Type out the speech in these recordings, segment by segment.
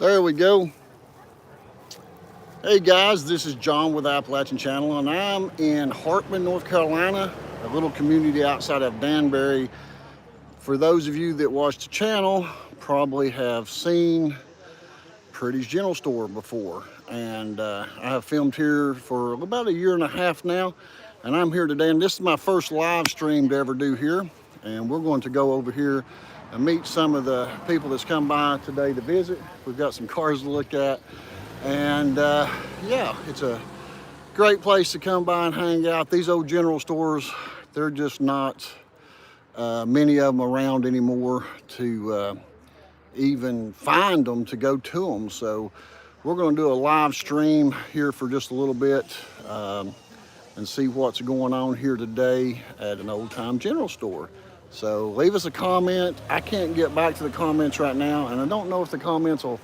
There we go. Hey guys, this is John with the Appalachian Channel, and I'm in Hartman, North Carolina, a little community outside of Danbury. For those of you that watch the channel, probably have seen Priddys General Store before. And I have filmed here for about a year and a half now, and I'm here today, and this is my first live stream to ever do here. And we're going to go over here and meet some of the people that's come by today to visit. We've got some cars to look at, and yeah, it's a great place to come by and hang out. These old general stores, they're just not many of them around anymore to even find them, to go to them. So we're going to do a live stream here for just a little bit and see what's going on here today at an old time general store. So leave us a comment. I can't get back to the comments right now, and I don't know if the comments will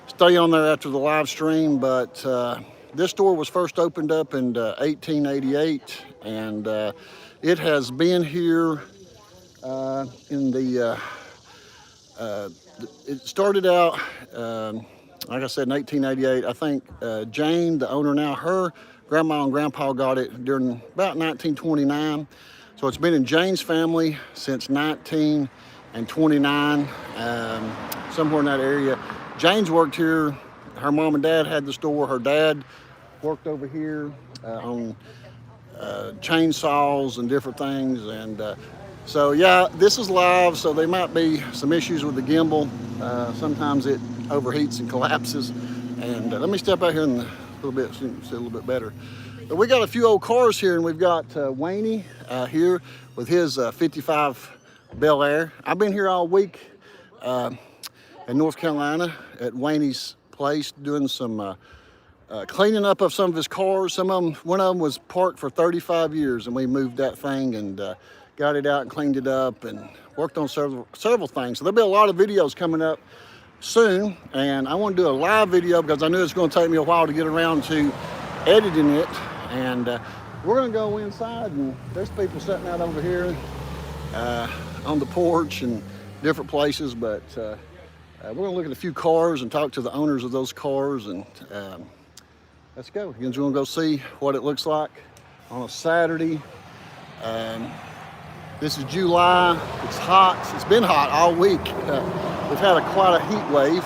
stay on there after the live stream, but this store was first opened up in 1888, and it has been here in the it started out like I said in 1888. I think Jane, the owner now, her grandma and grandpa got it during about 1929. So it's been in Jane's family since 1929, somewhere in that area. Jane's worked here. Her mom and dad had the store. Her dad worked over here on chainsaws and different things. And so yeah, this is live, so there might be some issues with the gimbal. Sometimes it overheats and collapses. And let me step out here in a little bit so you can see a little bit better. But we got a few old cars here, and we've got Wayne here with his 55 Bel Air. I've been here all week in North Carolina at Wayne's place doing some cleaning up of some of his cars. One of them was parked for 35 years, and we moved that thing and got it out and cleaned it up and worked on several things. So there'll be a lot of videos coming up soon, and I want to do a live video because I knew it's going to take me a while to get around to editing it. And we're going to go inside, and there's people sitting out over here on the porch and different places, but we're going to look at a few cars and talk to the owners of those cars, and let's go. We're going to go see what it looks like on a Saturday. This is July. It's hot. It's been hot all week. We've had quite a heat wave,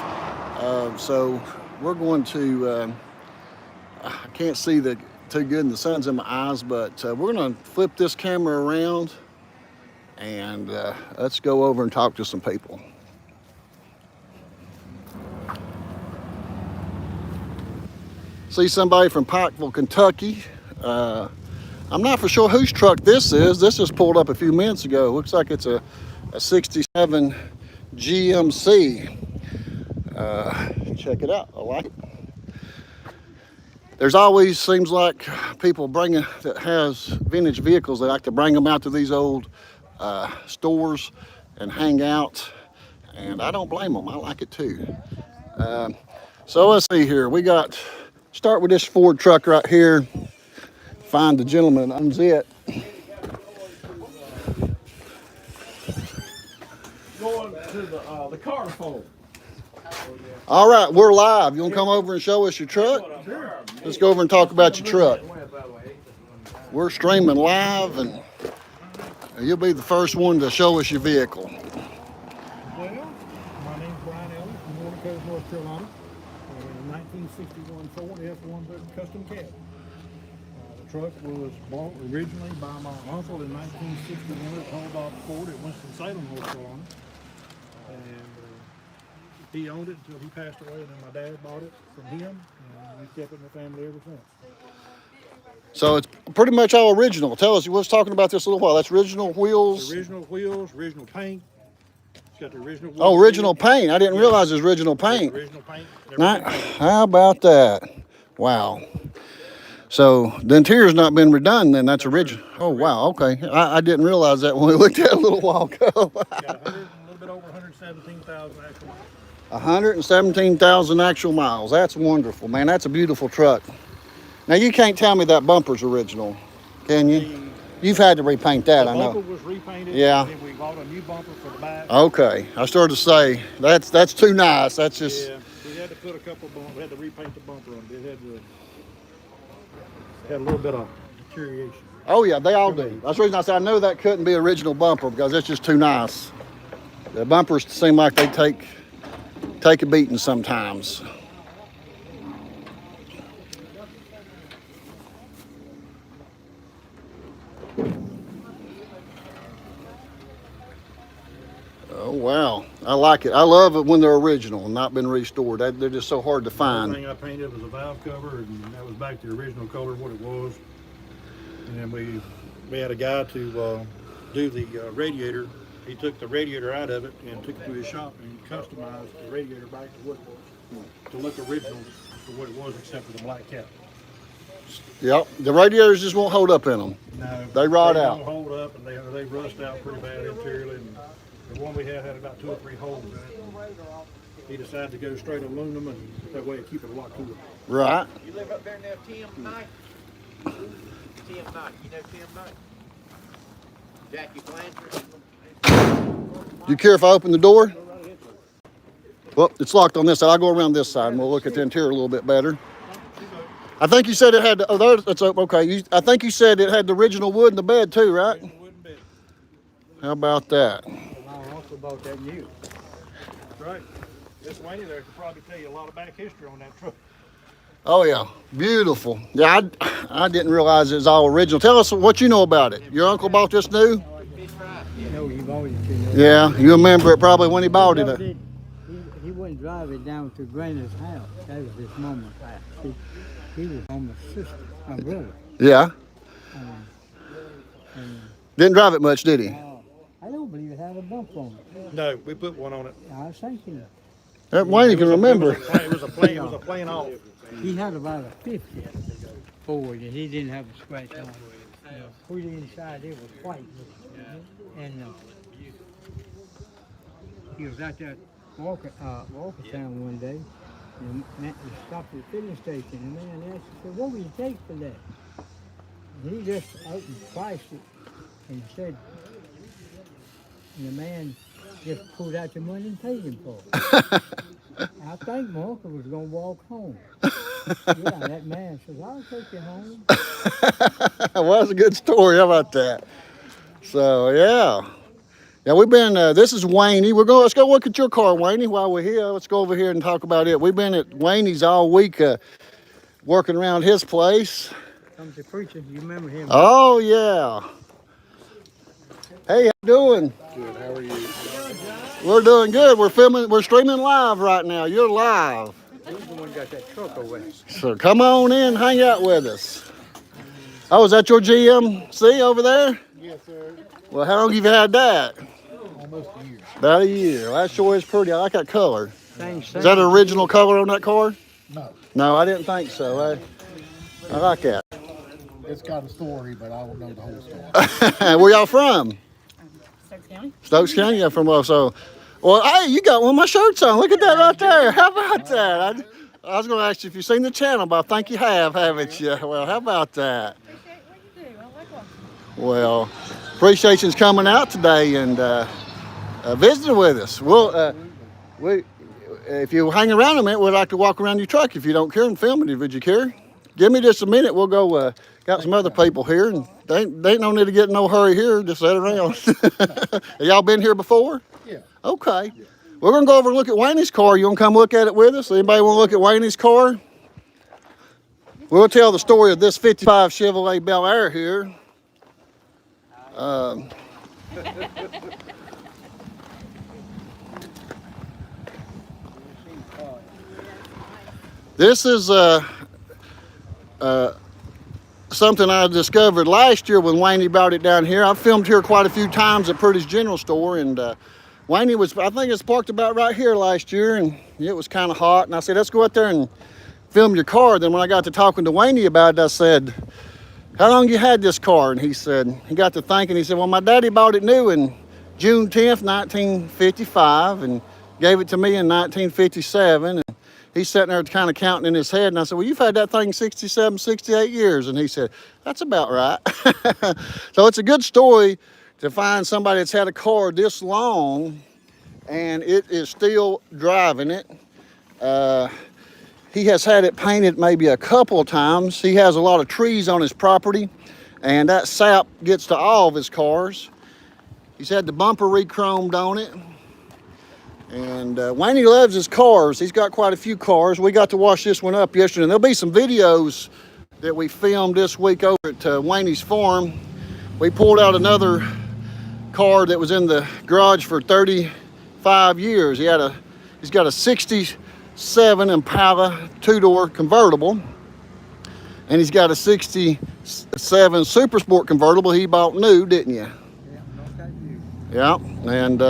so we're going to, I can't see too good and the sun's in my eyes, but we're going to flip this camera around and let's go over and talk to some people. See somebody from Pikeville, Kentucky. I'm not for sure whose truck this is. This just pulled up a few minutes ago. Looks like it's a 67 GMC. Check it out. I like it. There's always, seems like, people that has vintage vehicles, they like to bring them out to these old stores and hang out, and I don't blame them. I like it too. So let's see here. We got, start with this Ford truck right here. Find the gentleman that owns it. Going to the car fold. All right, we're live. You want to come over and show us your truck? Sure. Let's go over and talk about your truck. We're streaming live, and you'll be the first one to show us your vehicle. Well, my name's Brian Ellis from Warner Cove, North Carolina. 1961 Ford F-100 custom cab. The truck was bought originally by my uncle in 1961 at Hall Ford at Winston-Salem, North Carolina. And he owned it until he passed away, and then my dad bought it from him, and we kept it in the family ever since. So it's pretty much all original. Tell us, you was talking about this a little while. That's original wheels. Original wheels, original paint. It's got the original wheels. Oh, original paint. I didn't realize it was original paint. Original paint. How about that? Wow. So the interior's not been redone then. That's original. Oh, wow. Okay. I didn't realize that when we looked at it a little while ago. Got a little bit over 117,000 actual miles. 117,000 actual miles. That's wonderful, man. That's a beautiful truck. Now, you can't tell me that bumper's original, can you? You've had to repaint that, I know. The bumper was repainted. Yeah. And then we bought a new bumper for the back. Okay. I started to say, that's too nice. That's just... Yeah. We had put a couple of bumpers. We had to repaint the bumper on it. It had a little bit of deterioration. Oh yeah, they all do. That's the reason I said I know that couldn't be original bumper because it's just too nice. The bumpers seem like they take a beating sometimes. Oh wow, I like it. I love it when they're original and not been restored. They're just so hard to find. The thing I painted was a valve cover, and that was back to the original color, what it was. And then we had a guy to do the radiator. He took the radiator out of it and took it to his shop and customized the radiator back to what it was, to look original to what it was, except for the black cap. Yep, the radiators just won't hold up in them. No, they rot out. out. They don't hold up, and they rust out pretty bad interiorly. And the one we had about 2 or 3 holes in it. He decided to go straight aluminum, and that way it keep it a lot cooler. Right. You live up there now, Tim Knight? Tim Knight, you know Tim Knight? Jackie Blanchard? Do you care if I open the door? Well, it's locked on this side. I'll go around this side and we'll look at the interior a little bit better. I think you said it had, oh, there, it's open. Okay. I think you said it had the original wood in the bed too, right? How about that? I also bought that new. That's right. This Wayne there could probably tell you a lot of back history on that truck. Oh yeah, beautiful. Yeah, I didn't realize it was all original. Tell us what you know about it. Your uncle bought this new? No, he bought it. Yeah, you remember it probably when he bought it. He wouldn't drive it down to Granny's house. That was his mama's house. He was on my sister, my brother. Yeah. And, Didn't drive it much, did he? I don't believe it had a bump on it. No, we put one on it. I was thinking That Wayne can remember. It was a plain off. he had about a 50 Ford, and he didn't have a scratch on it. Put it inside, it was white. And he was out there walking town one day, and he stopped at the filling station, and the man asked him, said, "What will you take for that?" And he just opened priced it, and said, and the man just pulled out the money and paid him for it. I think my uncle was going to walk home. Yeah, that man says, "I'll take you home." Well, that's a good story. How about that? So, yeah. Yeah, we've been, this is Wayne. Let's go look at your car, Wayne, while we're here. Let's go over here and talk about it. We've been at Wayne's all week working around his place. Comes the preacher, you remember him? Oh, yeah. Hey, how you doing? Good, how are you? We're doing good. We're streaming live right now. You're live. He's the one got that truck away. So come on in, hang out with us. Oh, is that your GMC over there? Yes, sir. Well, how long have you had that? Almost a year. About a year. That sure is pretty. I like that color. Thanks, Is that an original color on that car? No, No, I didn't think so. I like that. it's got a story, but I don't know the whole story. Where y'all from? Stokes County. Stokes County? Yeah, from well, hey, you got one of my shirts on. Look at that right there. How about that? I was going to ask you if you've seen the channel, but I think you have, haven't you? Well, how about that? Appreciate what you do. I like watching. Well, appreciation's coming out today and visiting with us. Well, if you hang around a minute, we'd like to walk around your truck if you don't care and film it. Would you care? Give me just a minute. We'll go. Got some other people here, and they ain't no need to get in no hurry here. Just sit around. Have y'all been here before? Yeah. Okay. Yeah. We're gonna go over and look at Wayne's car. You wanna come look at it with us? Anybody wanna look at Wayne's car? We'll tell the story of this 55 Chevrolet Bel Air here. This is something I discovered last year when Wayne brought it down here. I've filmed here quite a few times at Priddys General Store, and Wayne was, I think it's parked about right here last year, and it was kind of hot, and I said, let's go out there and film your car. Then when I got to talking to Wayne about it, I said, how long you had this car? And he said, he got to thinking, he said, well, my daddy bought it new in June 10th, 1955, and gave it to me in 1957. And he's sitting there kind of counting in his head, and I said, well, you've had that thing 67, 68 years. And he said, that's about right. So it's a good story to find somebody that's had a car this long, and it is still driving it. He has had it painted maybe a couple of times. He has a lot of trees on his property, and that sap gets to all of his cars. He's had the bumper re-chromed on it. And Wayne loves his cars. He's got quite a few cars. We got to wash this one up yesterday. And there'll be some videos that we filmed this week over at Wayne's farm. We pulled out another car that was in the garage for 35 years. He's got a 67 Impala two-door convertible, and he's got a 67 Super Sport convertible he bought new, didn't you? Yeah, not that you. Yeah, and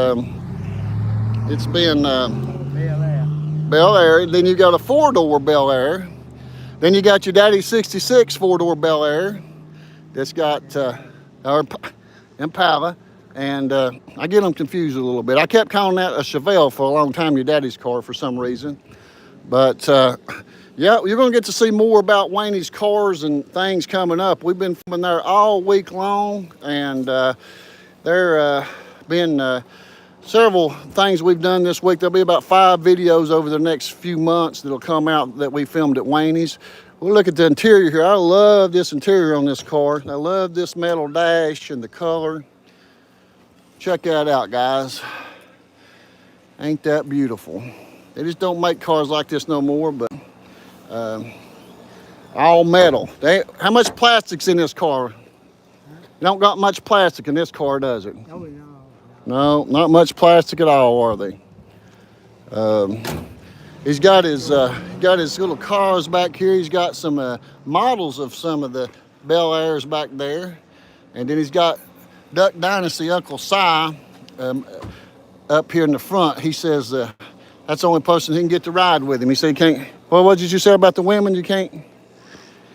it's been Bel Air. Bel Air. Then you got a four-door Bel Air. Then you got your daddy's 66 four-door Bel Air that's got our Impala. And I get them confused a little bit. I kept calling that a Chevelle for a long time, your daddy's car, for some reason. But yeah, you're going to get to see more about Wayne's cars and things coming up. We've been filming there all week long, and there been several things we've done this week. There'll be about 5 videos over the next few months that'll come out that we filmed at Wayne's. We'll look at the interior here. I love this interior on this car. I love this metal dash and the color. Check that out, guys. Ain't that beautiful? They just don't make cars like this no more, but all metal. How much plastic's in this car? You don't got much plastic in this car, does it? Oh, no. No, not much plastic at all, are they? He's got his little cars back here. He's got some models of some of the Bel Airs back there, and then he's got Duck Dynasty Uncle Si up here in the front. He says that's the only person he can get to ride with him. He said he can't. Well, what did you say about the women? You can't.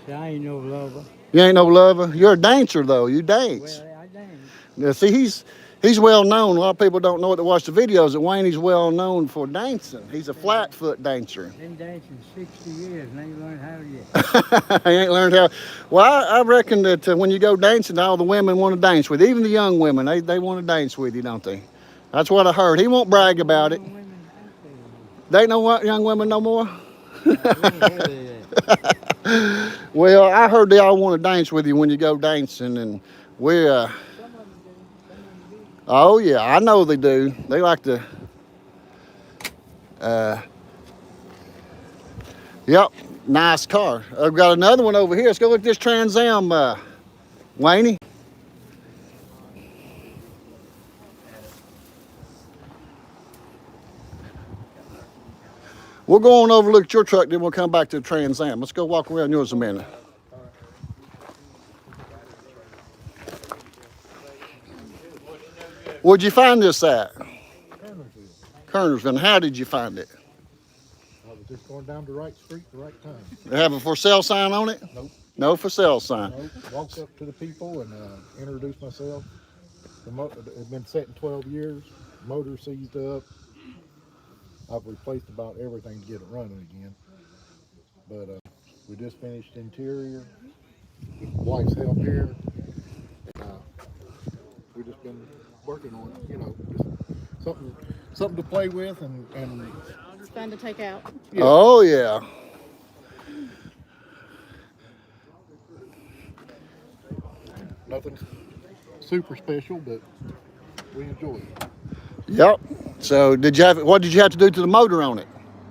See, I ain't no lover. You ain't no lover. You're a dancer though. You dance. Well, I dance. Now, see, he's well known. A lot of people don't know it to watch the videos. That Wayne, he's well known for dancing. He's a flat foot dancer. Been dancing 60 years and ain't learned how yet. He ain't learned how. Well, I reckon that when you go dancing, all the women want to dance with you. Even the young women, they want to dance with you, don't they? That's what I heard. He won't brag about it. They ain't no young women no more? Well, I heard they all want to dance with you when you go dancing, and we're... oh, yeah, I know they do. They like to... yep, nice car. I've got another one over here. Let's go look at this Trans Am, Wayne. We'll go on over, look at your truck, then we'll come back to the Trans Am. Let's go walk around yours a minute. Where'd you find this at? Kernersville. How did you find it? I was just going down the right street at the right time. They have a for sale sign on it? Nope. No for sale sign. Nope. Walked up to the people and introduced myself. It had been set in 12 years. Motor seized up. I've replaced about everything to get it running again. But we just finished interior. Wife's help here. We've just been working on it, you know, just something to play with and It's fun to take out. yeah. Oh, yeah. Nothing super special, but we enjoy it. Yep. So what did you have to do to the motor on it?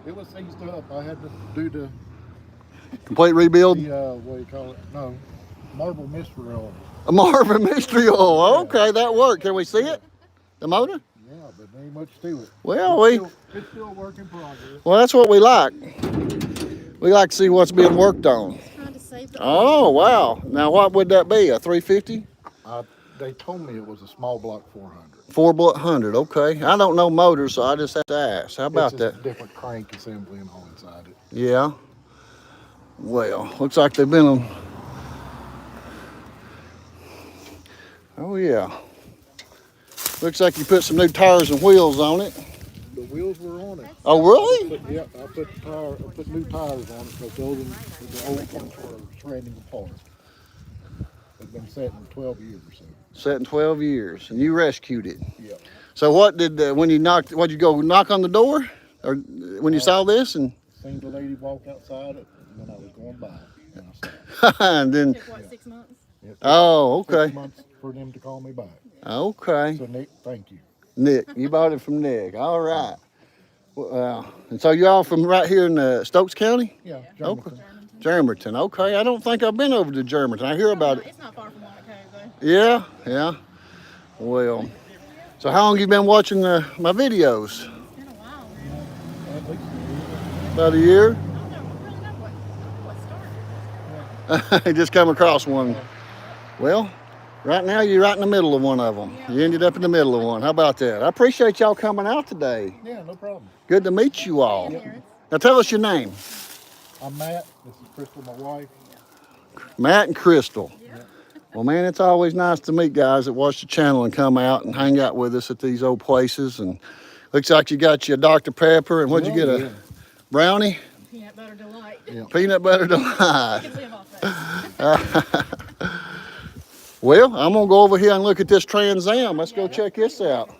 It was seized up. I had to do the Complete rebuild? what do you call it? No, marble mystery oil. A Marvin mystery oil. Okay, that worked. Can we see it? The motor? Yeah, but there ain't much to it. Well, It's still a work in progress. well, that's what we like. We like to see what's being worked on. Trying to save the Oh, wow. Now, what would that be? A 350? They told me it was a small block 400. 400. Okay. I don't know motors, so I just have to ask. How about It's just that? different crank assembly and all inside it. Yeah. Well, looks like they've been on. Oh, yeah. Looks like you put some new tires and wheels on it. The wheels were on it. Oh, really? Yeah, I put new tires on it because the old ones were shredding apart. They've been set in 12 years or so. Set in 12 years, and you rescued it. Yeah. So what did, when you knocked, what, you go knock on the door? Or when you saw this? And As seen the lady walk outside it when I was going by. And I saw it. And then, Took what, 6 months? It took oh, 6 okay. months for them to call me back. Okay. So Nick, thank you. Nick, you bought it from Nick. All right. Well, and so you all from right here in Stokes County? Yeah, Okay. Germantown. Jermerton. Okay. I don't think I've been over to Jermerton. I hear about it. It's not far from Monaco, though. Yeah, yeah. Well, so how long you been watching my videos? It's been a while now. At least About a year? I don't really know what started. I just come across one. Well, right now you're right in the middle of one of them. You ended up in the middle of one. How about that? I appreciate y'all coming out today. yeah, no problem. Good to meet you all. Parents. Now tell us your name. I'm Matt. This is Crystal, my wife. Matt and Crystal. Well, man, it's always nice to meet guys that watch the channel and come out and hang out with us at these old places. And looks like you got your Dr. Pepper and what'd you get, a brownie? Peanut butter delight. Yeah. Peanut butter delight. I can live off that. Well, I'm gonna go over here and look at this Trans Am. Let's go check this out.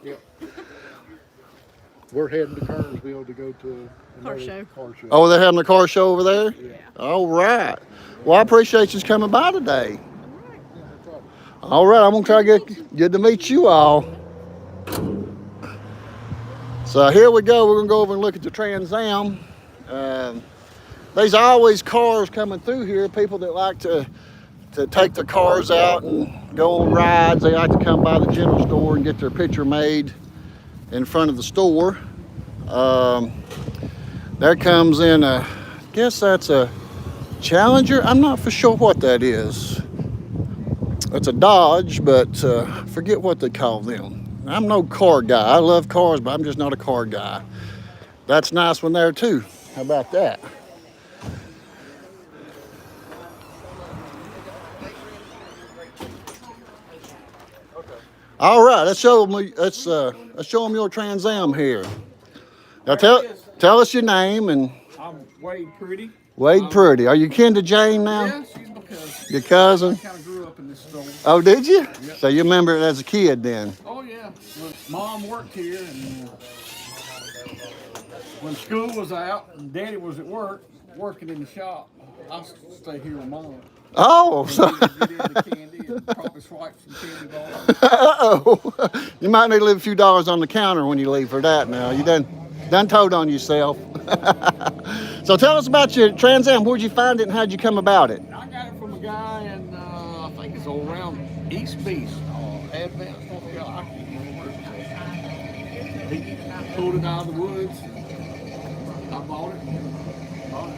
We're heading to Kernersville to go to another show. car show. Oh, they're having a car show over there? Yeah. All right. Well, I appreciate you coming by today. Yeah, no problem. All right, I'm gonna try to get good to meet you all. So here we go. We're gonna go over and look at the Trans Am. There's always cars coming through here. People that like to take their cars out and go on rides. They like to come by the general store and get their picture made in front of the store. There comes in I guess that's a Challenger. I'm not for sure what that is. It's a Dodge, but forget what they call them. I'm no car guy. I love cars, but I'm just not a car guy. That's a nice one there too. How about that? All right, let's show them your Trans Am here. Now tell us your name and I'm Wade Pretty. Wade Purdy. Are you kin to Jane now? Yeah, she's my cousin. Your cousin? I kind of grew up in this store. Oh, did you? So you remember it as a kid then? Oh yeah, well, Mom worked here, and when school was out and Daddy was at work, working in the shop, I stay here with Mom. Oh, so Get into candy and probably swipe some candy bars. uh-oh. You might need to leave a few dollars on the counter when you leave for that now. You done told on yourself. So tell us about your Trans Am. Where'd you find it and how'd you come about it? I got it from a guy in, I think it's all around East Beach, Advance, North Carolina. I can't remember. He pulled it out of the woods. I bought it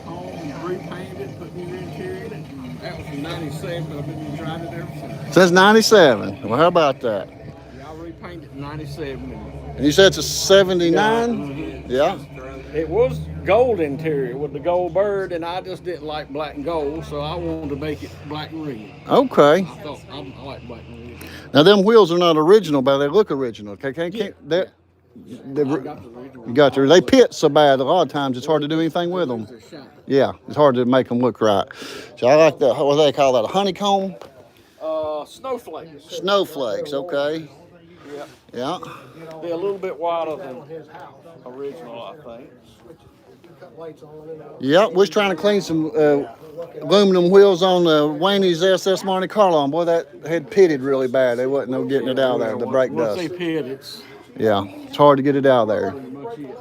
home and repainted it, put new interior in it. That was in '97, but I've been driving it ever since. Since 97. Well, how about that? Yeah, I repainted in '97. And you said it's a 79? Yeah. It was gold interior with the gold bird, and I just didn't like black and gold, so I wanted to make it black and red. Okay. I thought I like black and red. Now them wheels are not original, but they look original. Okay, they I got the original. you got to. They pit so bad a lot of times it's hard to do anything with them. They're shiny. Yeah, it's hard to make them look right. So I like the, what do they call that, a honeycomb? Snowflakes. Snowflakes, okay. Yeah. Yeah. They're a little bit wider than original, I think. Yep, we're trying to clean some aluminum wheels on Wayne's SS Monte Carlo. And boy, that had pitted really bad. They wasn't no getting it out of there, the brake Once dust. they pit, it's Yeah, it's hard to get it out of there. pretty much it.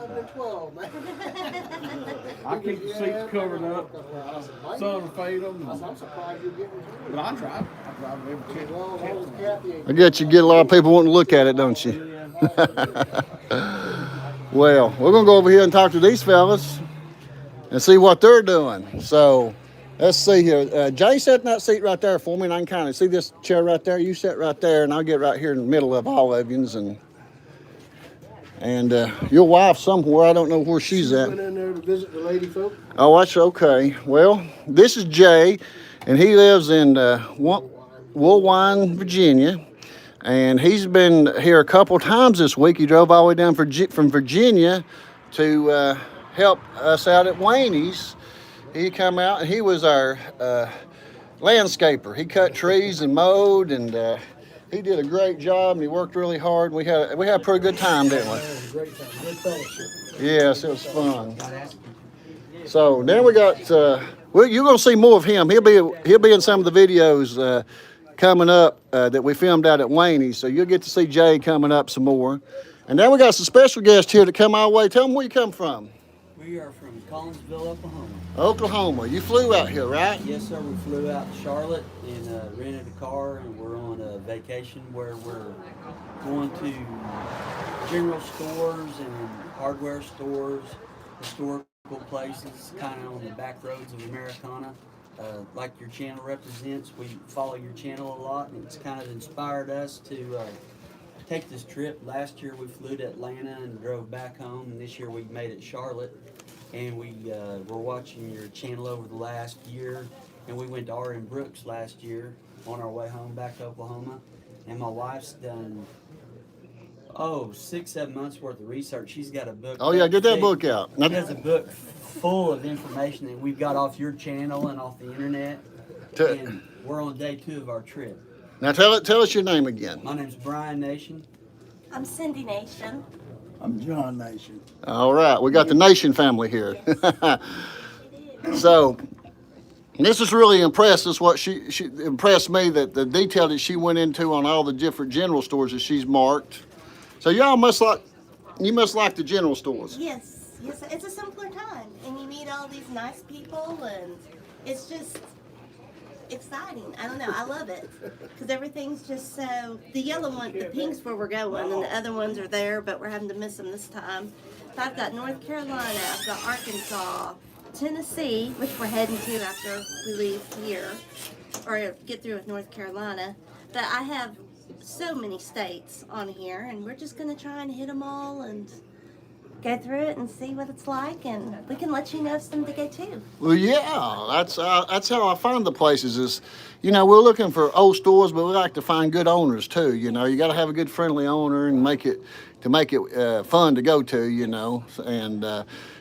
I keep the seats covered up. Sun fade them. But I drive. I drive every chance. I guess you get a lot of people wanting to look at it, don't you? Well, we're gonna go over here and talk to these fellas and see what they're doing. So let's see here. Jay, sit in that seat right there for me, and I can kind of see this chair right there. You sit right there, and I'll get right here in the middle of all of yous. And your wife somewhere, I don't know where she's at. Went in there to visit the lady folk. Oh, that's okay. Well, this is Jay, and he lives in Woolwine, Virginia. And he's been here a couple times this week. He drove all the way down from Virginia to help us out at Wayne's. He come out and he was our landscaper. He cut trees and mowed, and he did a great job, and he worked really hard. We had a pretty good time, didn't we? It was a great time, good fellowship. Yes, it was fun. So then we got. Well, you're gonna see more of him. He'll be in some of the videos coming up that we filmed out at Waney's. So you'll get to see Jay coming up some more. And then we got some special guests here to come our way. Tell them where you come from. We are from Collinsville, Oklahoma. Oklahoma. You flew out here, right? Yes, sir. We flew out to Charlotte and rented a car, and we're on a vacation where we're going to general stores and hardware stores, historical places, kind of on the back roads of Americana. Like your channel represents, we follow your channel a lot, and it's kind of inspired us to take this trip. Last year we flew to Atlanta and drove back home, and this year we made it Charlotte. And we were watching your channel over the last year, and we went to R.M. Brooks last year on our way home back to Oklahoma. And my wife's done 6-7 months worth of research. She's got a book. Oh yeah, get that book out. She has a book full of information that we've got off your channel and off the internet. And we're on day 2 of our trip. Now tell us your name again. My name's Brian Nation. I'm Cindy Nation. I'm John Nation. All right, we got the Nation family here. So this is really impressed. This is what she impressed me, that the detail that she went into on all the different general stores that she's marked. So y'all must like the general stores. Yes, it's a simpler time, and you meet all these nice people, and it's just exciting. I don't know, I love it, because everything's just so, the yellow one, the pink's where we're going, and the other ones are there, but we're having to miss them this time. But I've got North Carolina, I've got Arkansas, Tennessee, which we're heading to after we leave here, or get through with North Carolina. But I have so many states on here, and we're just going to try and hit them all and go through it and see what it's like, and we can let you know some to go to. Well, yeah, that's how I find the places. Is, you know, we're looking for old stores, but we like to find good owners too. You know, you got to have a good, friendly owner and make it fun to go to. You know, and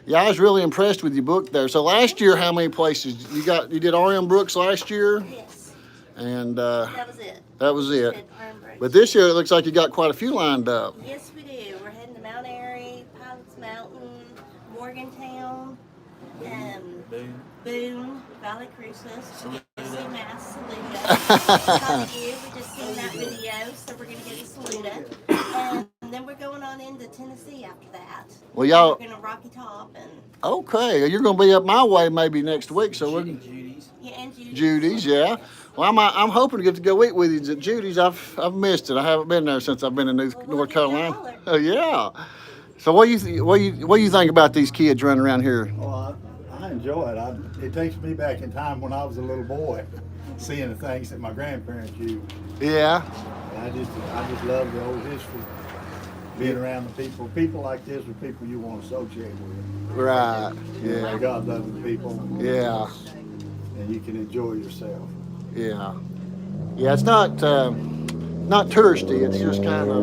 yeah, I was really impressed with your book there. So last year, how many places you got? You did R.M. Brooks last year, Yes, and that was it. that was it. Did Iron Bridge. But this year, it looks like you got quite a few lined up. Yes, we do. We're heading to Mount Airy, Pilots Mountain, Morgantown, Boone, Valley Cruces, Mass, Saluda. We just seen that video, so we're going to go to Saluda. And then we're going on into Tennessee after that. Well, y'all. We're going to Rocky Top and Okay, you're gonna be up my way maybe next week, so we're Judy's. yeah, and Judy. Judy's, yeah. Well, I'm hoping to get to go eat with you at Judy's. I've missed it. I haven't been there since I've been in North Carolina. Oh yeah. So what do you think about these kids running around here? Well, I enjoy it. It takes me back in time when I was a little boy, seeing the things that my grandparents used. Yeah. And I just love the old history. Being around the people like this are people you want to associate with. Right. Yeah. God loving people. Yeah. And you can enjoy yourself. Yeah. Yeah. It's not touristy. It's just kind of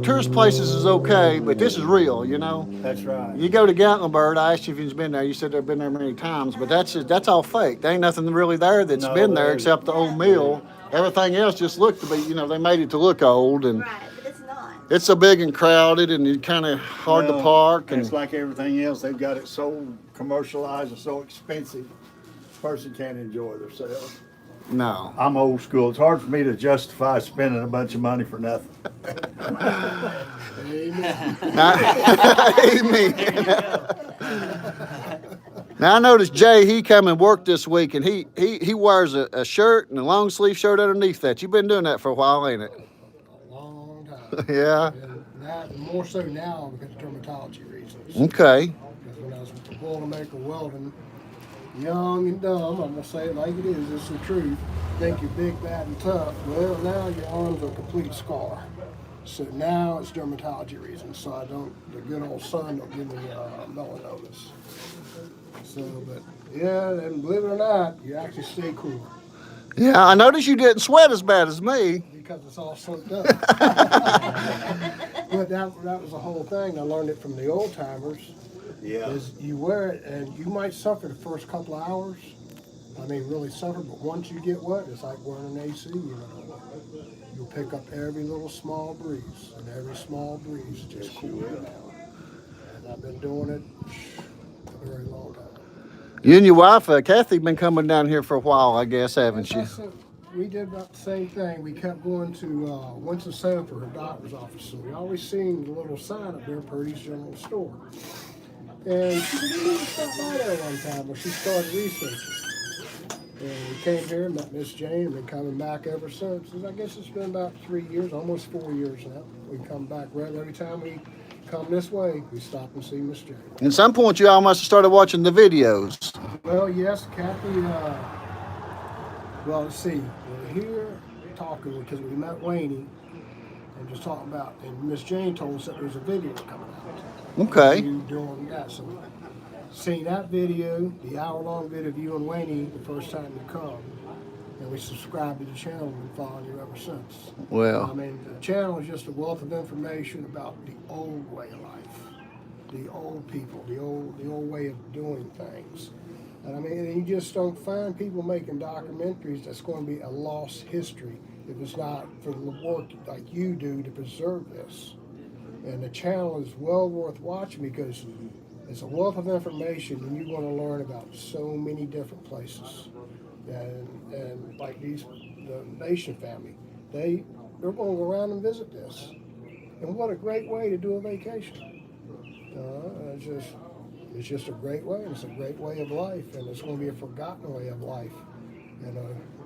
tourist places is okay, but this is real. You know. That's right. You go to Gatlinburg. I asked you if you've been there. You said they've been there many times, but that's all fake. There ain't nothing really there that's been there except the old mill. Everything else just looked to be, they made it to look old, and Right, but it's not. it's so big and crowded, and it's kind of hard to park. And it's like everything else. They've got it so commercialized and so expensive. A person can't enjoy themselves. no. I'm old school. It's hard for me to justify spending a bunch of money for nothing. Amen. Now I noticed Jay, he come and worked this week, and he wears a shirt and a long sleeve shirt underneath that. You've been doing that for a while, ain't it? A long time. Yeah. And that, more so now because of dermatology reasons. Okay. Because when I was Boilermaker welding, young and dumb, I'm gonna say it like it is, it's the truth. Think you're big, bad, and tough. Well, now your arm's a complete scar. So now it's dermatology reasons. So the good old sun don't give me melanosis. So, but yeah, and believe it or not, you actually stay cool Yeah, I noticed you didn't sweat as bad as me. because it's all soaked up. But that was the whole thing. I learned it from the old timers. Yeah. Is you wear it and you might suffer the first couple of hours. I mean, really suffer, but once you get wet, it's like wearing an AC, You'll pick up every little small breeze, and every small breeze just cool you down. And I've been doing it very long time. You and your wife, Kathy, been coming down here for a while, I guess, haven't you? We did about the same thing. We kept going to Winston-Salem for her doctor's office, and we always seen the little sign up there, Priddys General Store. And she said, "You need to stop by there one time," when she started researching. And we came here, met Miss Jane, and been coming back ever since. And I guess it's been about 3 years, almost 4 years now. We come back every time we come this way, we stop and see Miss Jane. At some point, you all must have started watching the videos. Well, yes, Kathy. Well, let's see. We're here talking because we met Wayne and just talking about, and Miss Jane told us that there's a video coming out. Okay. You doing that? So, seen that video, the hour-long video of you and Wayne the first time you come, and we subscribed to the channel and been following you ever since. Well, I mean, the channel is just a wealth of information about the old way of life, the old people, the old way of doing things. And I mean, you just don't find people making documentaries that's going to be a lost history if it's not for the work like you do to preserve this. And the channel is well worth watching because it's a wealth of information, and you're going to learn about so many different places. And like the Nation family, they're going to go around and visit this. And what a great way to do a vacation. It's just a great way, and it's a great way of life, and it's going to be a forgotten way of life. And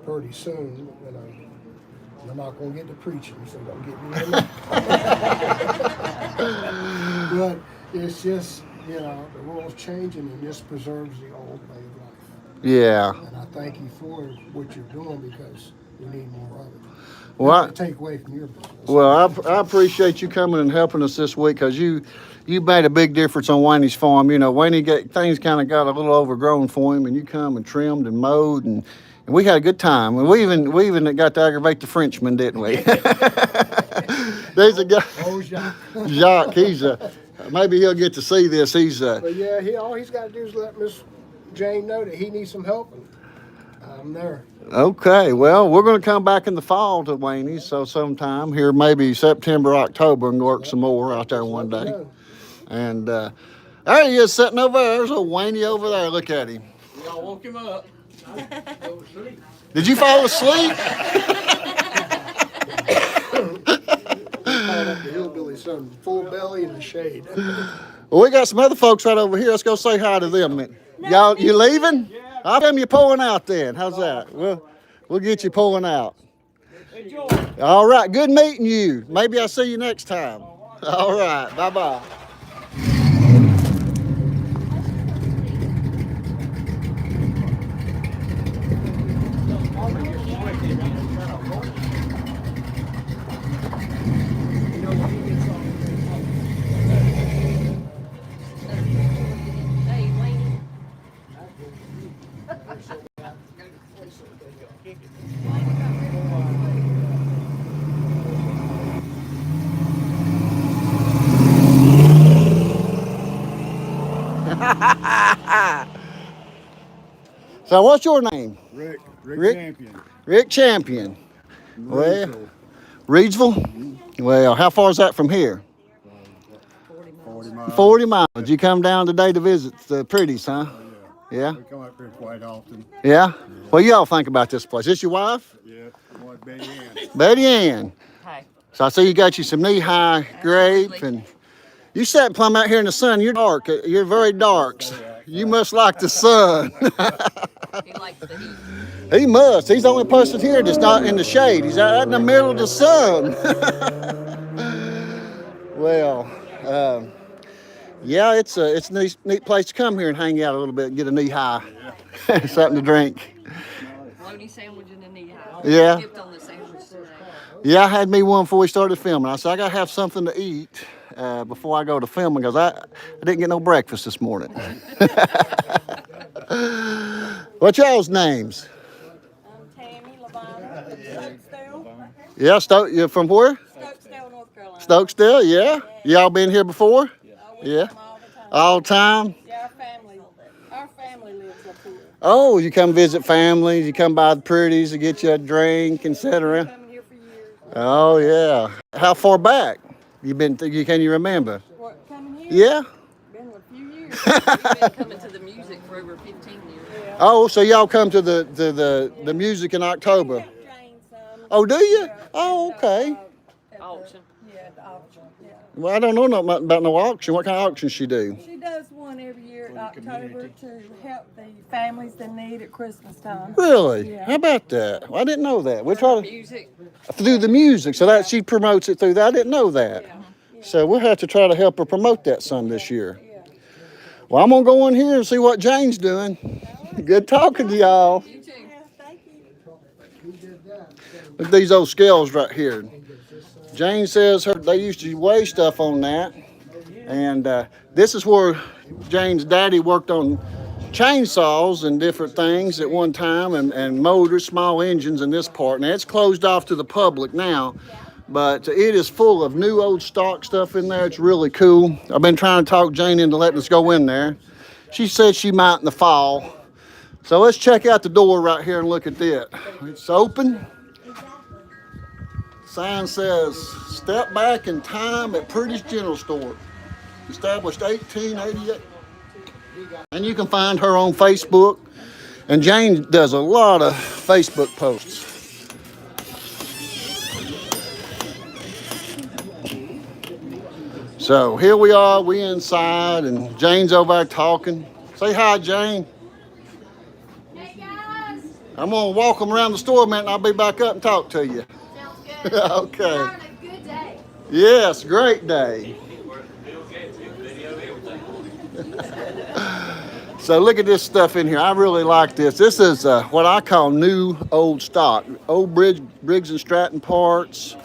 pretty soon, I'm not going to get to preaching, so don't get me in there. But it's just, the world's changing, and this preserves the old way of life. yeah. And I thank you for what you're doing because we need more of it. Well, Not to take away from your business. Well, I appreciate you coming and helping us this week because you made a big difference on Wayne's farm. Wayne things kind of got a little overgrown for him, and you come and trimmed and mowed, and we had a good time. And we even got to aggravate the Frenchman, didn't we? There's a guy, Oh, Jacques. Jacques. He's maybe he'll get to see this. But yeah, all he's got to do is let Miss Jane know that he needs some help, and I'm there. Okay, well, we're going to come back in the fall to Wayne's, so sometime here, maybe September, October, and work some more out there one day. And there he is sitting over there. There's old Wayne over there. Look at him. Y'all woke him up. Did you fall asleep? Called up the hillbilly son, full belly in the shade. Well, we got some other folks right over here. Let's go say hi to them. Y'all, you leaving? I'll tell them you're pulling out then. How's that? We'll get you pulling out. All right. Good meeting you. Maybe I'll see you next time. All right. Bye-bye. So what's your name? Rick Rick? Champion. Rick Champion. Well, Reedsville? Well, how far is that from here? 40 miles. 40 miles. Did you come down today to visit the Priddys, huh? Yeah? We come up here quite often. Yeah? What y'all think about this place? This your wife? Yeah, what Betty Ann. Betty Ann. Hi. So I see you got you some knee-high grape, and you sat plumb out here in the sun. You're dark. You're very dark. You must like the sun. He likes the heat. He must. He's the only person here that's not in the shade. He's out in the middle of the sun. Well, yeah, it's a neat place to come here and hang out a little bit and get a knee-high. Something to drink. Bologna sandwich and a knee-high. Yeah. Skipped on the sandwich today. Yeah, I had me one before we started filming. I said, I got to have something to eat before I go to filming because I didn't get no breakfast this morning. What's y'all's names? Tammy, Lavonna, Stokesdale. Yeah, you're from where? Stokesdale, North Carolina. Stokesdale, yeah. Y'all been here before? We Yeah. come all the time. All the time? Yeah, our family lives up here. Oh, you come visit families, you come by the Priddys to get you a drink, etc. Coming here for years. Oh, yeah. How far back? Can you remember? What, coming here? Yeah? Been a few years. We've been coming to the music for over 15 years. Oh, so y'all come to the music in October? Oh, do you? Oh, okay. Auction. Yeah, at the auction, yeah. Well, I don't know nothing about no auction. What kind of auction she do? She does one every year in October to help the families in need at Christmas time. Really? Yeah. How about that? Well, I didn't know that. We try to Music. through the music, so that she promotes it through that. I didn't know that. So we'll have to try to help her promote that some this year. Well, I'm gonna go in here and see what Jane's doing. Good talking to y'all. You too. Look at these old scales right here. Jane says they used to weigh stuff on that. And this is where Jane's daddy worked on chainsaws and different things at one time, and motors, small engines in this part. Now it's closed off to the public now, but it is full of new old stock stuff in there. It's really cool. I've been trying to talk Jane into letting us go in there. She said she might in the fall. So let's check out the door right here and look at that. It's open. Sign says, "Step back in time at Priddys General Store. Established 1888. And you can find her on Facebook. And Jane does a lot of Facebook posts. So here we are, we inside, and Jane's over there talking. Say hi, Jane. Hey guys! I'm gonna walk them around the store a minute and I'll be back up and talk to you. Sounds good. Okay. You're having a good day. Yes, great day. So look at this stuff in here. I really like this. This is what I call new old stock. Old Briggs and Stratton parts.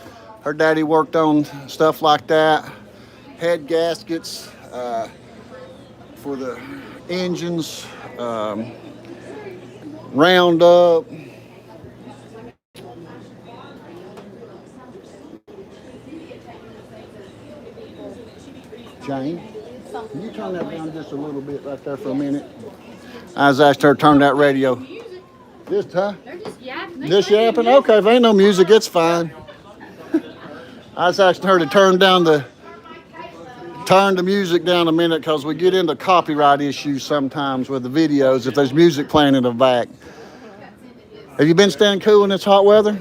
Her daddy worked on stuff like that. Head gaskets for the engines. Roundup. Jane, can you turn that down just a little bit right there for a minute? I was asked her to turn that radio. Just, huh? They're just yapping. Just yapping? Okay, if ain't no music, it's fine. I was asking her to turn the music down a minute because we get into copyright issues sometimes with the videos if there's music playing in the back. Have you been staying cool in this hot weather?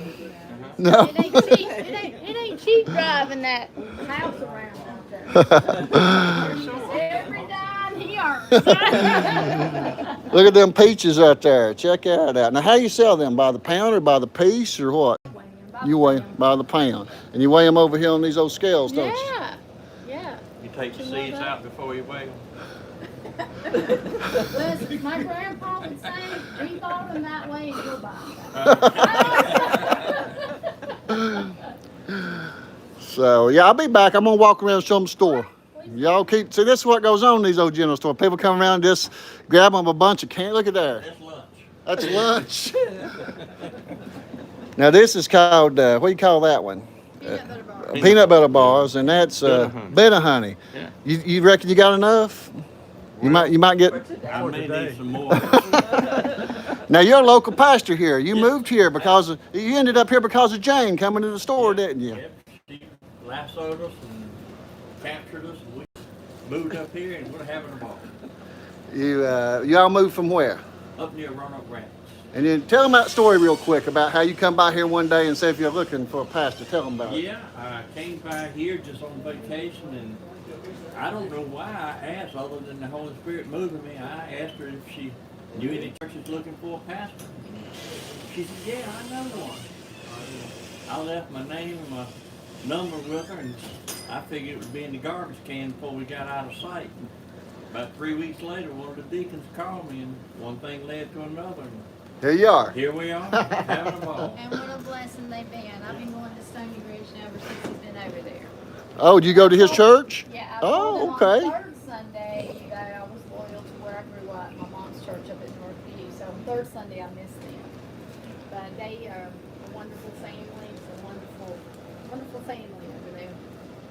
No. It ain't cheap. It ain't cheap driving that house around. Every dime he earns. Look at them peaches out there. Check that out. Now, how you sell them? By the pound or by the piece or what? You weigh by the pound. And you weigh them over here on these old scales, don't you? Yeah. Yeah. You take the seeds out before you weigh them. Listen, my grandpa would say he thought of them that way and he'll buy them. So, yeah, I'll be back. I'm going to walk around and show them the store. Y'all keep, see, this is what goes on in these old general stores. People come around and just grab them a bunch of candy. Look at there. That's lunch. That's lunch. Now, this is called, what do you call that one? Peanut butter bar. Peanut butter bars, and that's bit of honey. Yeah. You reckon you got enough? You might get. I may need some more. Now you're a local pastor here. You moved here because you ended up here because of Jane coming to the store, didn't you? Yep. She lassoed us and captured us, and we moved up here and we're having a ball. You all moved from where? Up near Roanoke Rapids. And then tell them that story real quick about how you come by here one day and say if you're looking for a pastor. Tell them about it. Yeah, I came by here just on vacation, and I don't know why I asked, other than the Holy Spirit moving me. I asked her if she knew any churches looking for a pastor. She said, yeah, I know one. I left my name and my number with her, and I figured it would be in the garbage can before we got out of sight. And about 3 weeks later, one of the deacons called me, and one thing led to another. And Here you are. here we are, having a ball. And what a blessing they've been. I've been going to Stony Ridge now ever since he's been over there. Oh, did you go to his church? Yeah, I Oh, told okay. him on third Sunday that I was loyal to where I grew up, my mom's church up at Northview. So on third Sunday I missed them. But they are a wonderful family. It's a wonderful, wonderful family over there.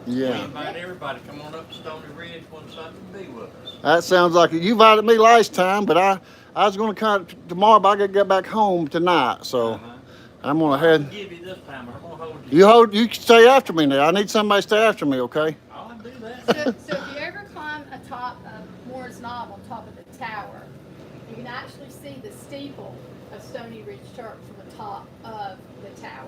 We Yeah. invite everybody to come on up to Stony Ridge one Sunday and be with us. That sounds like it. You invited me last time, but I was going to come tomorrow, but I got to get back home tonight, so I'm going to I'll head. give you this time, but I'm going to hold you. You stay after me now. I need somebody to stay after me, okay? I'll do that. So if you ever climb atop of Moore's Knob on top of the tower. You can actually see the steeple of Stony Ridge Church from the top of the tower.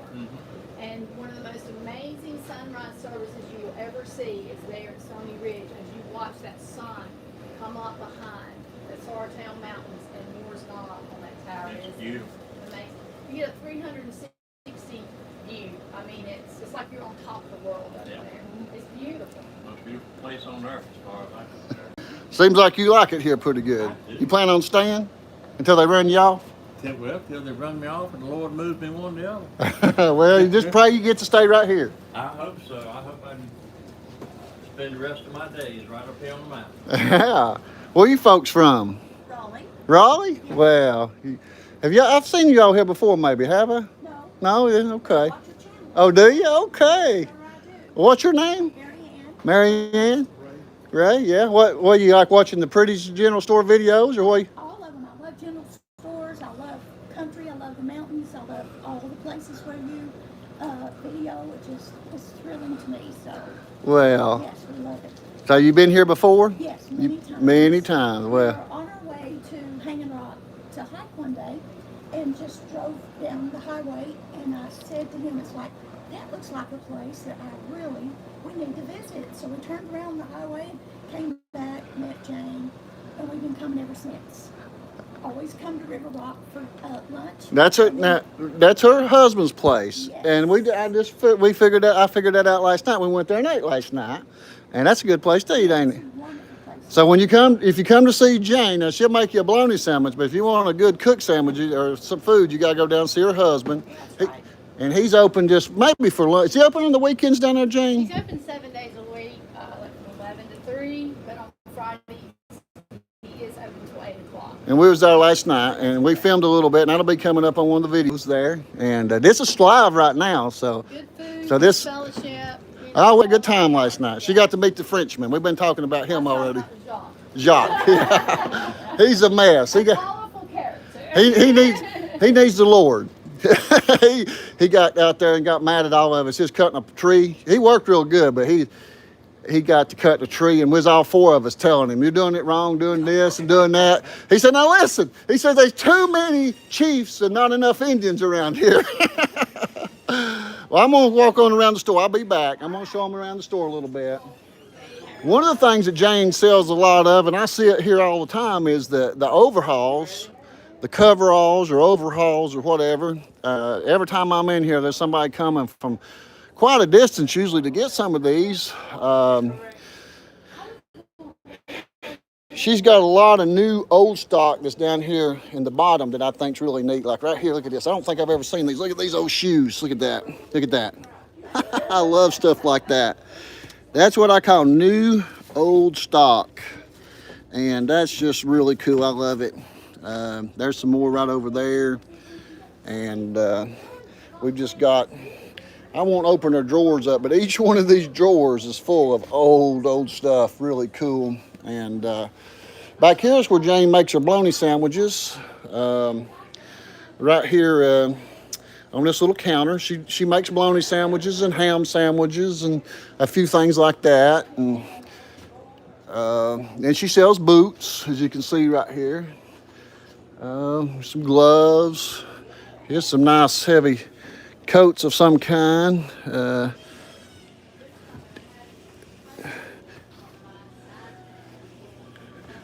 And one of the most amazing sunrise services you will ever see is there at Stony Ridge as you watch that sun come up behind the Sartell Mountains and Moore's Knob on that tower. It's beautiful. Amazing. You get a 360 view. I mean, it's like you're on top of the world up there. It's beautiful. Most beautiful place on earth as far as I'm concerned. Seems like you like it here pretty good. You plan on staying until they run you off? Well, till they run me off and the Lord moves me one to the other. Well, you just pray you get to stay right here. I hope so. I hope I can spend the rest of my days right up here on the mountain. Yeah. Where you folks from? Raleigh. Raleigh? Well, I've seen you out here before maybe, have I? No. No? Yeah, okay. Watch your channel. Oh, do you? Okay. Sure I do. What's your name? Mary Ann. Mary Ann? Ray, yeah. What you like watching the Priddys general store videos or what? All of them. I love general stores. I love country. I love the mountains. I love all the places where you video. It's thrilling to me. So. Well. Yes, we love it. So you been here before? Yes, many times. Many times. We Well. were on our way to Hanging Rock to hike one day, and just drove down the highway. And I said to him, "It's like that looks like a place that we need to visit." So we turned around the highway, came back, met Jane, and we've been coming ever since. Always come to River Rock for lunch. That's her husband's place, Yes. and I figured that out last night. We went there and ate last night, and that's a good place to eat, ain't it? Wonderful place. So if you come to see Jane, now she'll make you a bologna sandwich, but if you want a good cooked sandwich or some food, you gotta go down and see her husband. That's right. And he's open just maybe for lunch. Is he open on the weekends down there, Jane? He's open 7 days a week, like from 11 to 3, but on Fridays he is open till 8 o'clock. And we was there last night, and we filmed a little bit, and that'll be coming up on one of the videos there. And this is live right now, so. Good food, So good this- fellowship. Oh, we had a good time last night. She got to meet the Frenchman. We've been talking about him already. Jacques. He's a mess. Powerful character. He needs the Lord. he got out there and got mad at all of us. He was cutting a tree. He worked real good, but he got to cut the tree, and was all four of us telling him, "You're doing it wrong, doing this and doing that." He said, "Now listen." He said, "There's too many chiefs and not enough Indians around here." Well, I'm gonna walk on around the store. I'll be back. I'm gonna show them around the store a little bit. One of the things that Jane sells a lot of, and I see it here all the time, is the overhauls, the coveralls or overhauls or whatever. Every time I'm in here, there's somebody coming from quite a distance usually to get some of these. She's got a lot of new old stock that's down here in the bottom that I think's really neat. Like right here, look at this. I don't think I've ever seen these. Look at these old shoes. Look at that. Look at that. I love stuff like that. That's what I call new old stock. And that's just really cool. I love it. There's some more right over there. And we've just got, I won't open their drawers up, but each one of these drawers is full of old stuff. Really cool. And back here is where Jane makes her bologna sandwiches. Right here on this little counter, she makes bologna sandwiches and ham sandwiches and a few things like that. And she sells boots, as you can see right here. Some gloves. Here's some nice heavy coats of some kind.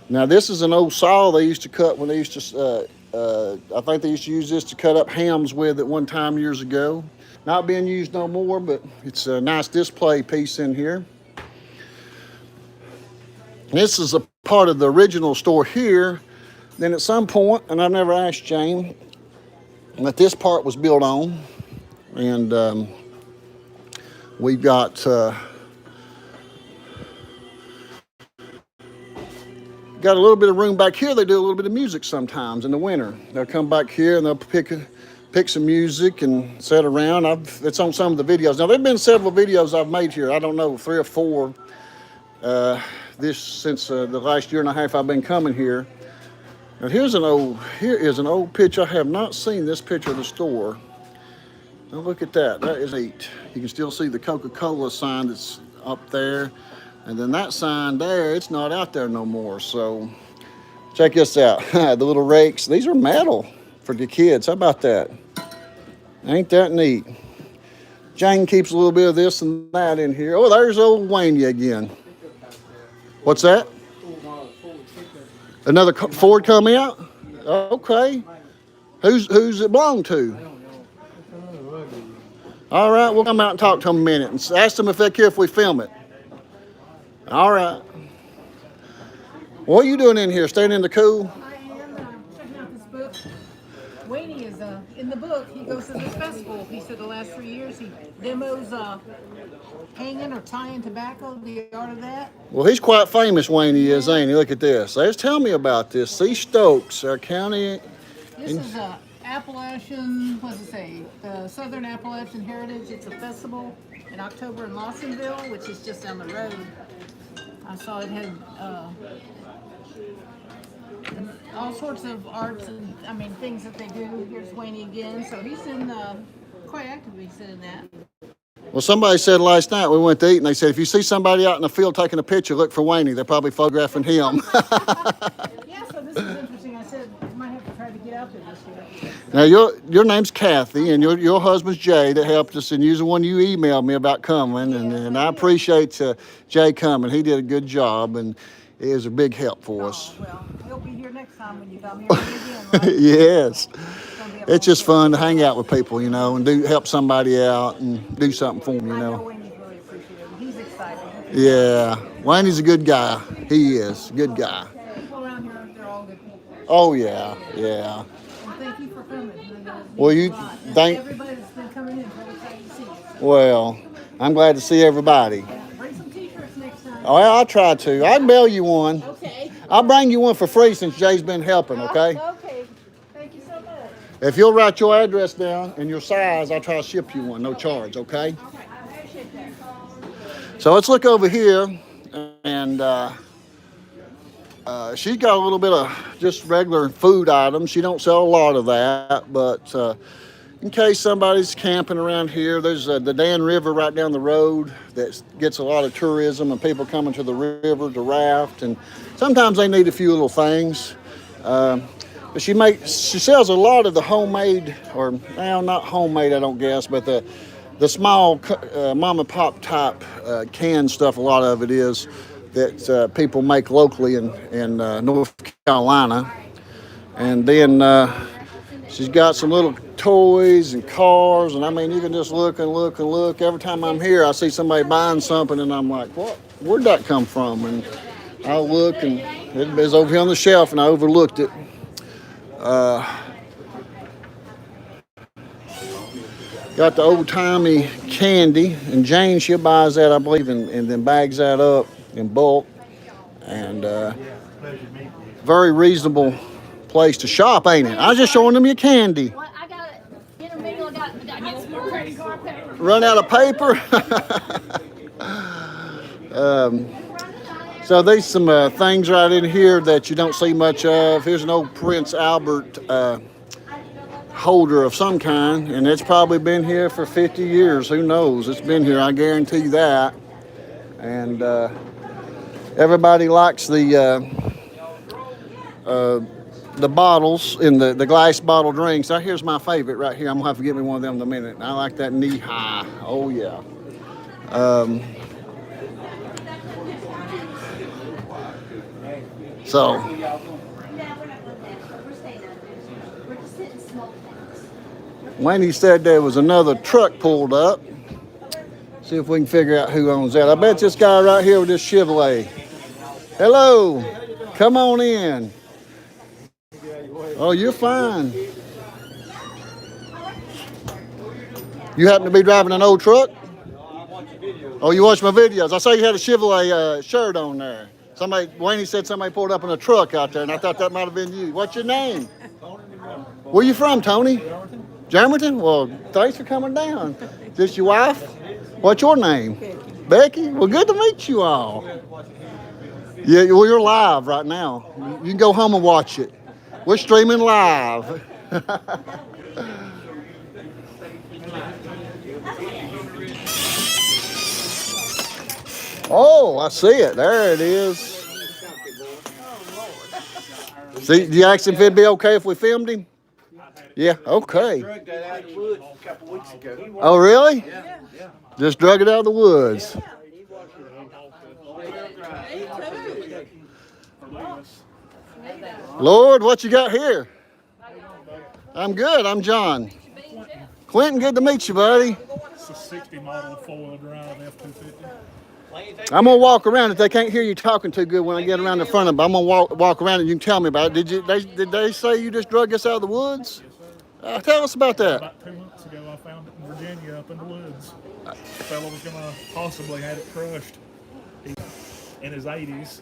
Now this is an old saw they used to cut when they used to, I think they used to use this to cut up hams with at one time years ago. Not being used no more, but it's a nice display piece in here. This is a part of the original store here. Then at some point, and I've never asked Jane, that this part was built on. And we've got a little bit of room back here. They do a little bit of music sometimes in the winter. They'll come back here and they'll pick some music and sit around. It's on some of the videos. Now, there have been several videos I've made here. I don't know, 3 or 4 since the last year and a half I've been coming here. Now, here is an old picture. I have not seen this picture of the store. Now, look at that. That is neat. You can still see the Coca-Cola sign that's up there. And then that sign there, it's not out there no more. So check this out. The little rakes, these are metal for the kids. How about that? Ain't that neat? Jane keeps a little bit of this and that in here. Oh, there's old Wayne again. What's that? Another Ford come out? Okay. Who's it belong to? All right, we'll come out and talk to them a minute and ask them if they care if we film it. All right. What are you doing in here? Staying in the cool? I am checking out this book. Wayne is in the book. He goes to this festival. He said the last 3 years he demos hanging or tying tobacco, the art of that. Well, he's quite famous, Wayne is, ain't he? Look at this. Let's tell me about this. C. Stokes, our county. This is Appalachian, what does it say? The Southern Appalachian Heritage. It's a festival in October in Lawsonville, which is just down the road. I saw it had all sorts of arts and things that they do. Here's Wayne again. So he's in quite actively in that. Well, somebody said last night we went to eat, and they said if you see somebody out in the field taking a picture, look for Wayne. They're probably photographing him. Yeah, so this is interesting. I said I might have to try to get out there this year. Now your name's Kathy, and your husband's Jay that helped us, and you're the one you emailed me about coming, and I appreciate Jay coming. He did a good job, and it was a big help for us. Well, he'll be here next time when you come here again, right? Yes. It's just fun to hang out with people, and help somebody out and do something for them, I know Wayne's really appreciative. He's excited. Yeah. Wayne's a good guy. He is. Good guy. People around here, they're all good people. Oh, yeah. Yeah. And thank you for coming. Well, you thank. Everybody that's been coming in, very excited to see you. Well, I'm glad to see everybody. Bring some t-shirts next time. Oh, I'll try to. I can mail you one. Okay. I'll bring you one for free since Jay's been helping, okay? Okay. Thank you so much. If you'll write your address down and your size, I'll try to ship you one, no charge, okay? All right. I appreciate that. So let's look over here, and she's got a little bit of just regular food items. She don't sell a lot of that, but in case somebody's camping around here, there's the Dan River right down the road that gets a lot of tourism and people coming to the river to raft, and sometimes they need a few little things. But she sells a lot of the homemade, or well, not homemade, I don't guess, but the small mom and pop type canned stuff. A lot of it is that people make locally in North Carolina, and then she's got some little toys and cars, and you can just look and look and look. Every time I'm here, I see somebody buying something, and I'm like, what? Where'd that come from? And I'll look, and it was over here on the shelf, and I overlooked it. Got the old-timey candy, and Jane, she buys that, I believe, and then bags that up in bulk. And very reasonable place to shop, ain't it? I was just showing them your candy. Well, I got it. Intermingle. I got more credit card paper. Run out of paper? So there's some things right in here that you don't see much of. Here's an old Prince Albert holder of some kind, and it's probably been here for 50 years. Who knows? It's been here, I guarantee that. And everybody likes the bottles in the glass bottle drinks. Now here's my favorite right here. I'm gonna have to get me one of them in a minute. I like that knee high. Oh yeah. So Wayne said there was another truck pulled up. See if we can figure out who owns that. I bet this guy right here with this Chevrolet. Hello, come on in. Oh, you're fine. You happen to be driving an old truck? Oh, you watch my videos. I saw you had a Chevrolet shirt on there. Wayne said somebody pulled up in a truck out there, and I thought that might have been you. What's your name? Where you from, Tony? Jermerton? Well, thanks for coming down. Is this your wife? What's your name? Becky. Well, good to meet you all. Yeah, well, you're live right now. You can go home and watch it. We're streaming live. Oh, I see it. There it is. See, do you ask him if it'd be okay if we filmed him? Yeah, okay. Drug that out of the woods a couple weeks ago. Oh, really? Yeah. Just drug it out of the woods. Lord, what you got here? I'm good. I'm John. Quentin, good to meet you, buddy. It's a 60 model four-wheel drive F-250. I'm gonna walk around. If they can't hear you talking too good when I get around the front of them, I'm gonna walk around and you can tell me about it. Did they say you just drug us out of the woods? Tell us about that. About 2 months ago, I found it in Virginia up in the woods. The fellow was gonna possibly have it crushed in his 80s.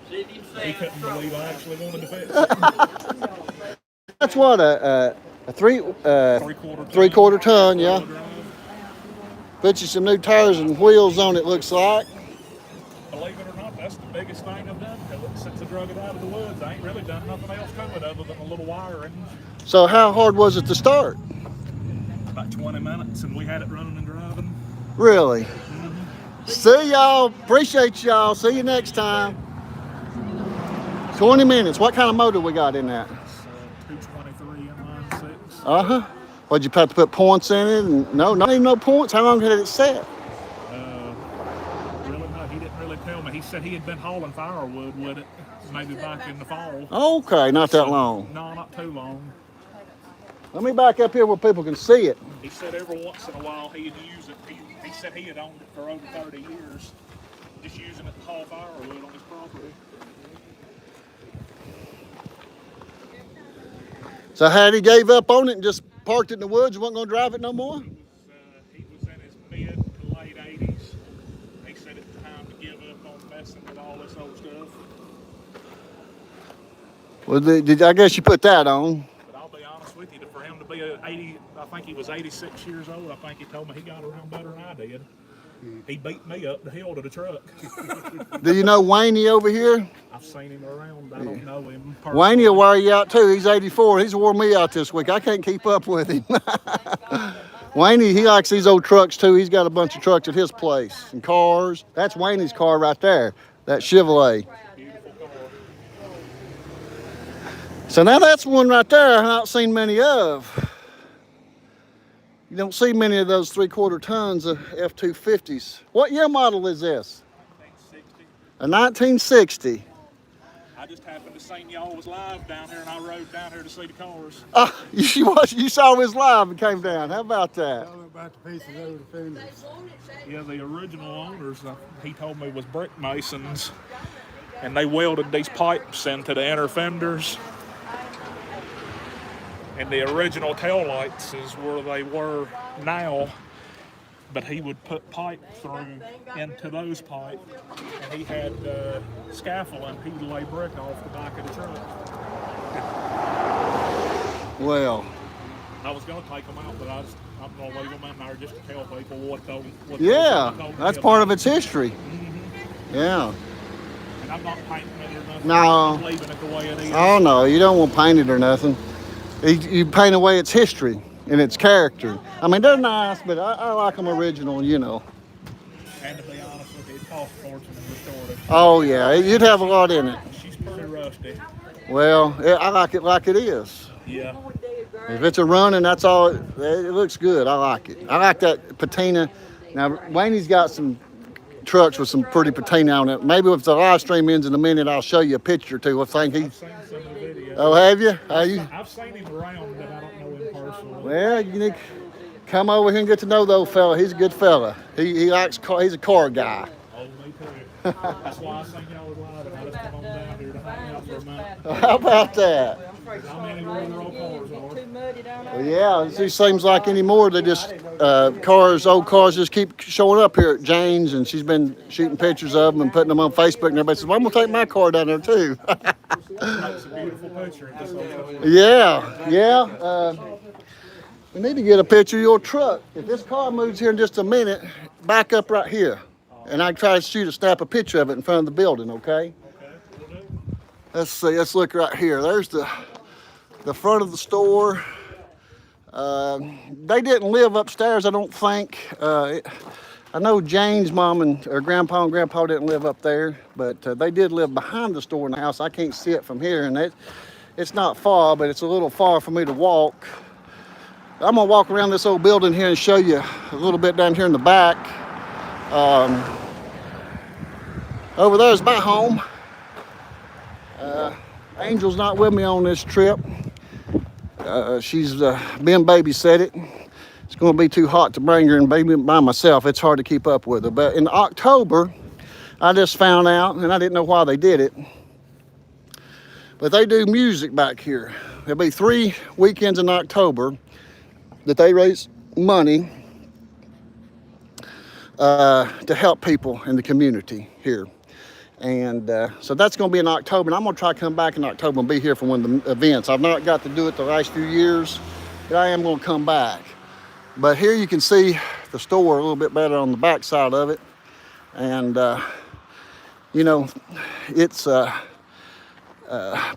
He couldn't believe I actually wanted to fix it. That's what a three-quarter ton, yeah. Put you some new tires and wheels on it, looks like. Believe it or not, that's the biggest thing I've done since I drug it out of the woods. I ain't really done nothing else to it other than a little wiring. So how hard was it to start? About 20 minutes, and we had it running and driving. Really? See y'all. Appreciate y'all. See you next time. 20 minutes. What kind of motor we got in that? 223 inline 6. Uh-huh. What'd you have to put points in it? And no, not even no points. How long had it set? Really, no, he didn't really tell me. He said he had been hauling firewood with it, maybe back in the fall. Okay, not that long. No, not too long. Let me back up here where people can see it. He said every once in a while he'd use it. He said he had owned it for over 30 years, just using it to haul firewood on his property. So had he gave up on it and just parked it in the woods, wasn't going to drive it no more? He was in his mid to late 80s. He said it's time to give up on messing with all this old stuff. Well, I guess you put that on. But I'll be honest with you, for him to be 80, I think he was 86 years old. I think he told me he got around better than I did. He beat me up the hill to the truck. Do you know Wayne over here? I've seen him around. I don't know him Wayne personally. will wear you out too. He's 84. He's wore me out this week. I can't keep up with him. Wayne, he likes these old trucks too. He's got a bunch of trucks at his place and cars. That's Wayne's car right there, that Chevrolet. So now that's one right there I've not seen many of. You don't see many of those three-quarter tons of F-250s. What year model is this? 1960. A 1960. I just happened to see y'all was live down here, and I rode down here to see the cars. You saw his live and came down. How about that? Tell me about the pieces over the fenders. Yeah, the original owners, he told me, was brick masons, and they welded these pipes into the inner fenders. And the original taillights is where they were now, but he would put pipe through into those pipes, and he had scaffolding. He'd lay brick off the back of the truck. Well, I was going to take them out, but I'm going to leave them in there just to tell people what yeah, that's part of its history. Mm-hmm. Yeah. And I'm not painting it or nothing. No. I'm leaving it the way it is. Oh no, you don't want to paint it or nothing. You paint away its history and its character. I mean, they're nice, but I like them original, you know. And to be honest with you, it costs a fortune to restore it. Oh yeah, you'd have a lot in it. She's pretty rusty. Well, I like it like it is. Yeah. If it's a running, that's all. It looks good. I like it. I like that patina. Now, Wayne's got some trucks with some pretty patina on it. Maybe if the live stream ends in a minute, I'll show you a picture or two. I think he. I've seen some of the videos. Oh, have you? I've seen him around, but I don't know him personally. Well, you need to come over here and get to know the old fella. He's a good fella. He likes car. He's a car guy. Oh, me too. That's why I seen y'all was live, and I just come on down here to hang out for a minute. How about that? I'm anywhere the old cars are. Well, yeah, it seems like anymore they just old cars just keep showing up here at Jane's, and she's been shooting pictures of them and putting them on Facebook, and everybody says, "Well, I'm gonna take my car down there too." That's a beautiful picture. Yeah. We need to get a picture of your truck. If this car moves here in just a minute, back up right here, and I try to snap a picture of it in front of the building. Okay. Let's see. Let's look right here. There's the front of the store. They didn't live upstairs, I don't think. I know Jane's mom and or grandpa and grandpa didn't live up there, but they did live behind the store in the house. I can't see it from here, and it's not far, but it's a little far for me to walk. I'm gonna walk around this old building here and show you a little bit down here in the back. Over there is my home. Angel's not with me on this trip. She's been babysitting. It's going to be too hot to bring her and baby by myself. It's hard to keep up with her. But in October, I just found out, and I didn't know why they did it, but they do music back here. There'll be 3 weekends in October that they raise money to help people in the community here. And so that's going to be in October. And I'm going to try to come back in October and be here for one of the events. I've not got to do it the last few years, but I am going to come back. But here you can see the store a little bit better on the back side of it. And, you know, it's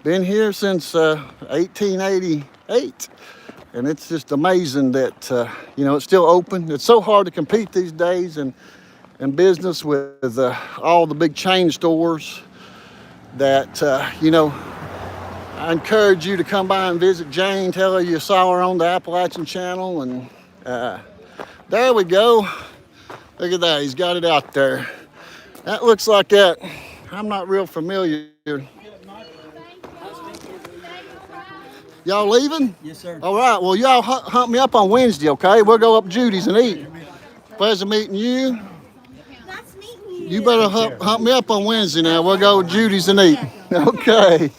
been here since 1888. And it's just amazing that, you know, it's still open. It's so hard to compete these days in business with all the big chain stores that, you know, I encourage you to come by and visit Jane, tell her you saw her on the Appalachian Channel, and there we go. Look at that, he's got it out there. That looks like that. I'm not real familiar. Y'all leaving? Yes, sir. All right, well, y'all hunt me up on Wednesday, okay? We'll go up Judy's and eat. Pleasure meeting you. Nice meeting you. You better hunt me up on Wednesday now. We'll go to Judy's and eat. Okay.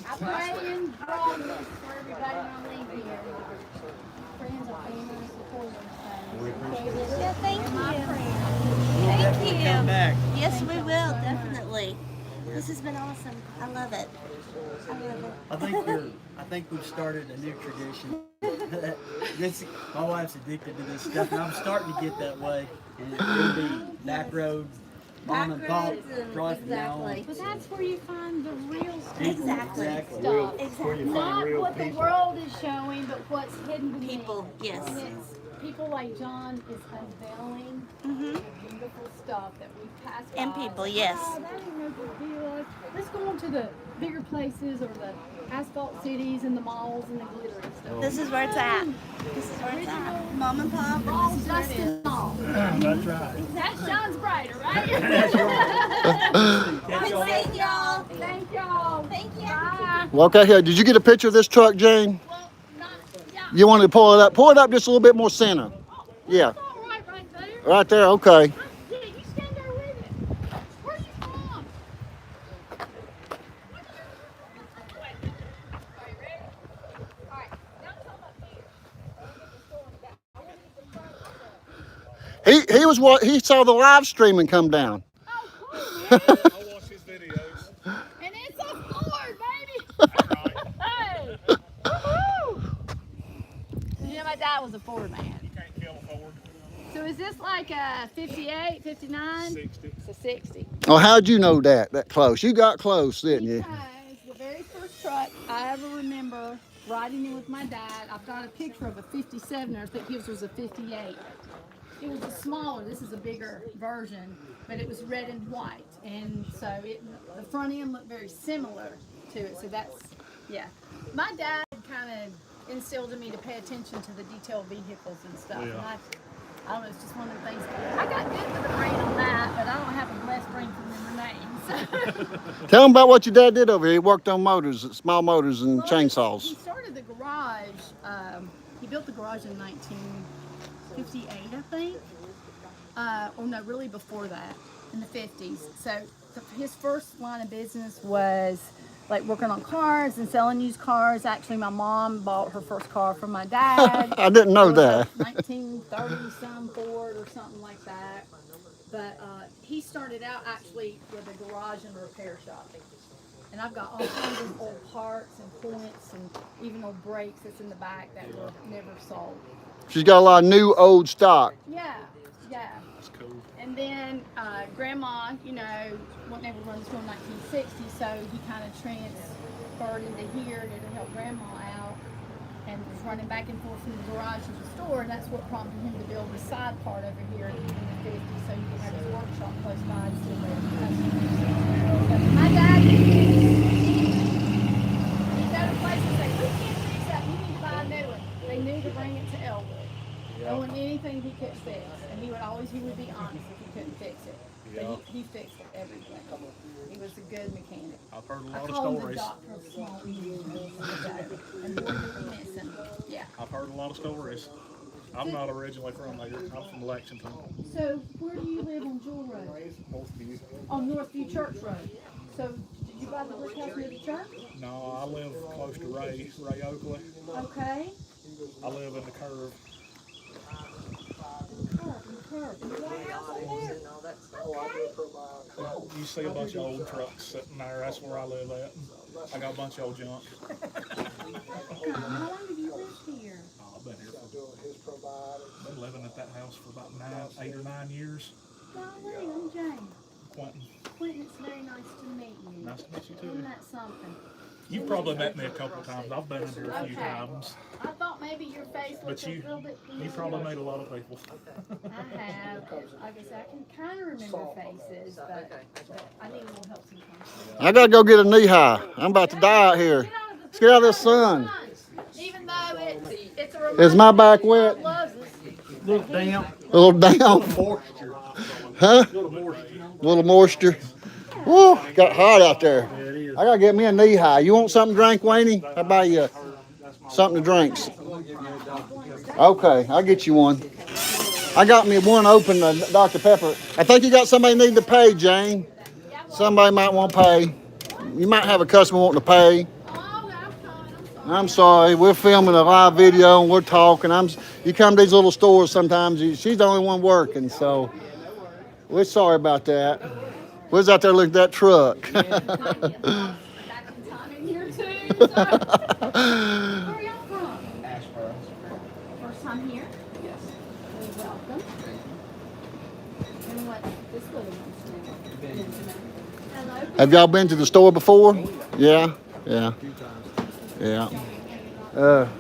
Yes, we will, definitely. This has been awesome. I love it. I love it. I think we've started a new tradition. My wife's addicted to this stuff, and I'm starting to get that way. And it'll be back roads, mom and pop, right from now on. But that's where you find the real stuff. Exactly. Stuff. Exactly. Not what the world is showing, but what's hidden beneath. People, yes. And it's people like John is unveiling the beautiful stuff that we pass by. And people, yes. Oh, that ain't no big deal. Let's go on to the bigger places or the asphalt cities and the malls and the glitter and stuff. This is where it's at. This is where it's at. Mom and Pop. All dust and all. That's right. That shines brighter, right? Good seeing y'all. Thank y'all. Thank you. Bye. Well, okay, here. Did you get a picture of this truck, Jane? Well, not, yeah. You want to pull it up? Pull it up just a little bit more center. Yeah. All right there. Right there, okay. Yeah, you stand there with it. Where's you from? He saw the live streaming come down. Oh, cool, man. I watch his videos. And it's a Ford, baby. Hey. Woo-hoo. You know, my dad was a Ford man. You can't kill a Ford. So is this like a 58, 59? 60. It's a 60. Oh, how'd you know that close? You got close, didn't you? Because the very first truck I ever remember riding in with my dad, I've got a picture of a 57, I think his was a 58. It was a smaller, this is a bigger version, but it was red and white. And so the front end looked very similar to it. So that's, yeah. My dad kind of instilled in me to pay attention to the detailed vehicles and stuff. Yeah. And I don't know, it's just one of the things. I got good with the brain on that, but I don't have a blessed brain for remembering names. Tell him about what your dad did over here. He worked on motors, small motors and chainsaws. He started the garage, he built the garage in 1958, I think. Or no, really before that, in the 50s. So his first line of business was like working on cars and selling used cars. Actually, my mom bought her first car from my dad. I didn't know that. 1930-some Ford or something like that. But he started out actually with a garage and a repair shop. And I've got all kinds of old parts and points and even old brakes that's in the back that were never sold. She's got a lot of new, old stock. Yeah, yeah. That's cool. And then Grandma, you know, wasn't able to run the store in 1960, so he kind of transferred into here to help Grandma out. and was running back and forth from the garage to the store, and that's what prompted him to build the side part over here in the 50s so he could have his workshop close by and still there for customers. But my dad, he'd go to places and say, we can't fix that, you need to buy a new one. They knew to bring it to Elwood. There wasn't anything he could fix, and he would be honest if he couldn't fix it. But he fixed everything. He was a good mechanic. I've heard a I lot call of him the stories. doctor of small business. And boy, did we miss him. Yeah. I've heard a lot of stories. I'm not originally from there. I'm from Lexington. So where do you live on Jewel Road? Northview. On Northview Church Road. So did you buy the brick house near the church? No, I live close to Ray Oakley. Okay. I live in the curve. You see a bunch of old trucks sitting there. That's where I live at. I got a bunch of old junk. How long have you lived here? Oh, I've been here been living at that house for about 8 or 9 years. Golly, I'm Jane. Quentin. Quentin, it's very nice to meet you. Nice to meet you too. Isn't that something? You've probably met me a couple of times. I've been in here a few Okay. times. I thought maybe your face looked But a little bit you probably met a lot of people. I have. I guess I can kind of remember faces, but I need a little help sometimes. I gotta go get a knee high. I'm about to die out here. Let's get out of this sun. Even though it's a reminder Is my back wet? God loves us. A little damp. A little damp. Moisture. Huh? A little moisture. A little moisture. Woo, got hot out there. I gotta get me a knee high. You want something to drink, Wayne? How about you something to drink? Okay, I'll get you one. I got me one open, Dr. Pepper. I think you got somebody need to pay, Jane. Somebody might want to pay. You might have a customer wanting to pay. I'm sorry, we're filming a live video and we're talking. You come to these little stores sometimes, she's the only one working, so we're sorry about that. We was out there looking at that truck. Back in time in here too. So. Where are y'all from? Ashboro. First time here? Yes. Well, welcome. And what this little one's name? Hello. Have y'all been to the store before? Yeah, yeah, yeah.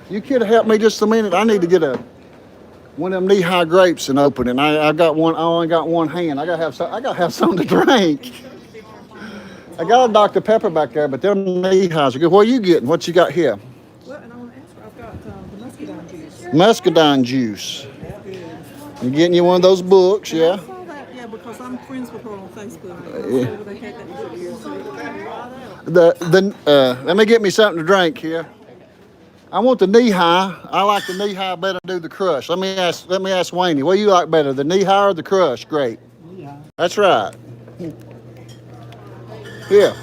You could have helped me just a minute. I need to get one of them knee-high grapes and open it. I got one. I only got one hand. I gotta have something to drink. I got a Dr. Pepper back there, but them knee-highs are good. What are you getting? What you got here? Well, and I want to ask her, I've got the muscadine juice. Muscadine juice. You getting you one of those books, I yeah? saw that, yeah, because I'm friends with her on Facebook. I saw they had that for years. So try that. Let me get me something to drink here. I want the knee high. I like the knee high better than do the crush. Let me ask Wayne, what do you like better, the knee high or the crush? Great. Yeah. That's right. Here.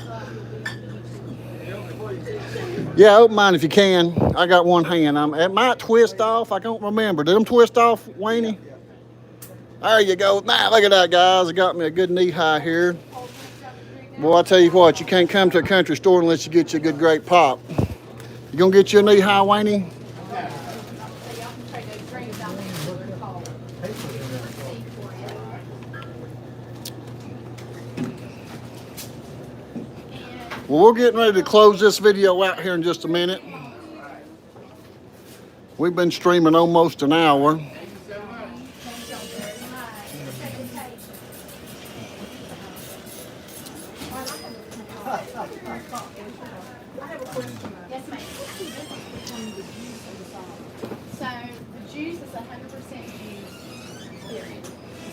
Yeah, open mine if you can. I got one hand. It might twist off. I don't remember. Did them twist off, Wayne? There you go. Now, look at that, guys. I got me a good knee high here. Boy, I tell you what, you can't come to a country store unless you get you a good grape pop. You gonna get you a knee high, Wayne? Well, we're getting ready to close this video out here in just a minute. We've been streaming almost an hour. Yes, ma'am. So the juice is 100% juice, period. The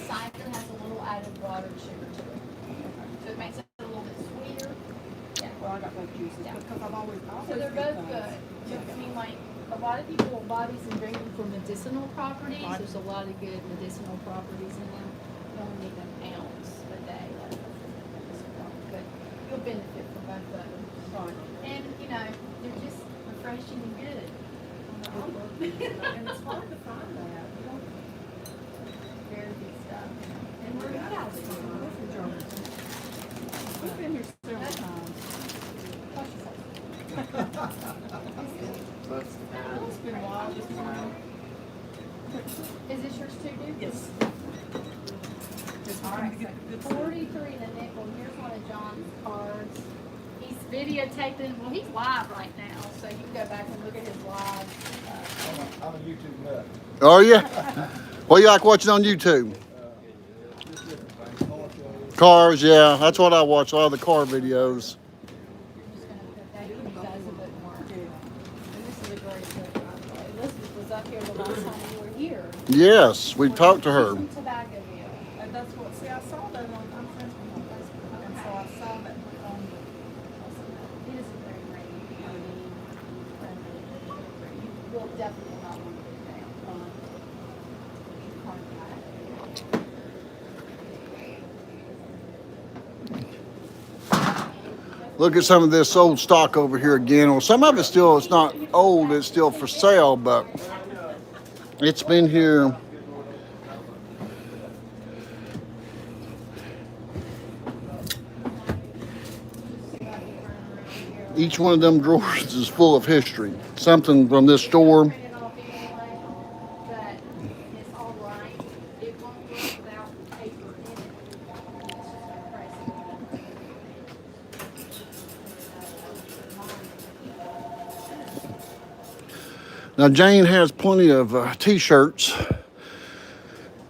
cider has a little added water and sugar to it. So it makes it a little bit sweeter. Yeah. Well, I got both juices because I've always So they're both good. I mean, like, a lot of people will buy these and drink them for medicinal properties. There's a lot of good medicinal properties in them. You only need an ounce a day. But you'll benefit from both of them. Right. And, you know, they're just refreshing and good. And it's hard to find that. Very good stuff. And where are you guys from? We're from Germany. We've been here several times. It's been a while this morning. Is this yours too, dude? Yes. All right, so 43 the nickel. Here's one of John's cards. He's videotaping. Well, he's live right now, so you can go back and look at his live. YouTube nut. Are you? What you like watching on YouTube? Just different things. Car shows. Cars, yeah. That's what I watch, a lot of the car videos. And this is a great picture. Elizabeth was up here the last time you were here. Yes, we talked to her. Some tobacco bill. And that's what, see, I saw that on, I'm friends with her on Facebook, and so I saw that on It is a very great community. You will definitely not want to put it down. Look at some of this old stock over here again. Well, some of it still, it's not old, it's still for sale, but it's been here. Each one of them drawers is full of history. Something from this store. But it's all right. It won't work without the paper in it. Now Jane has plenty of t-shirts.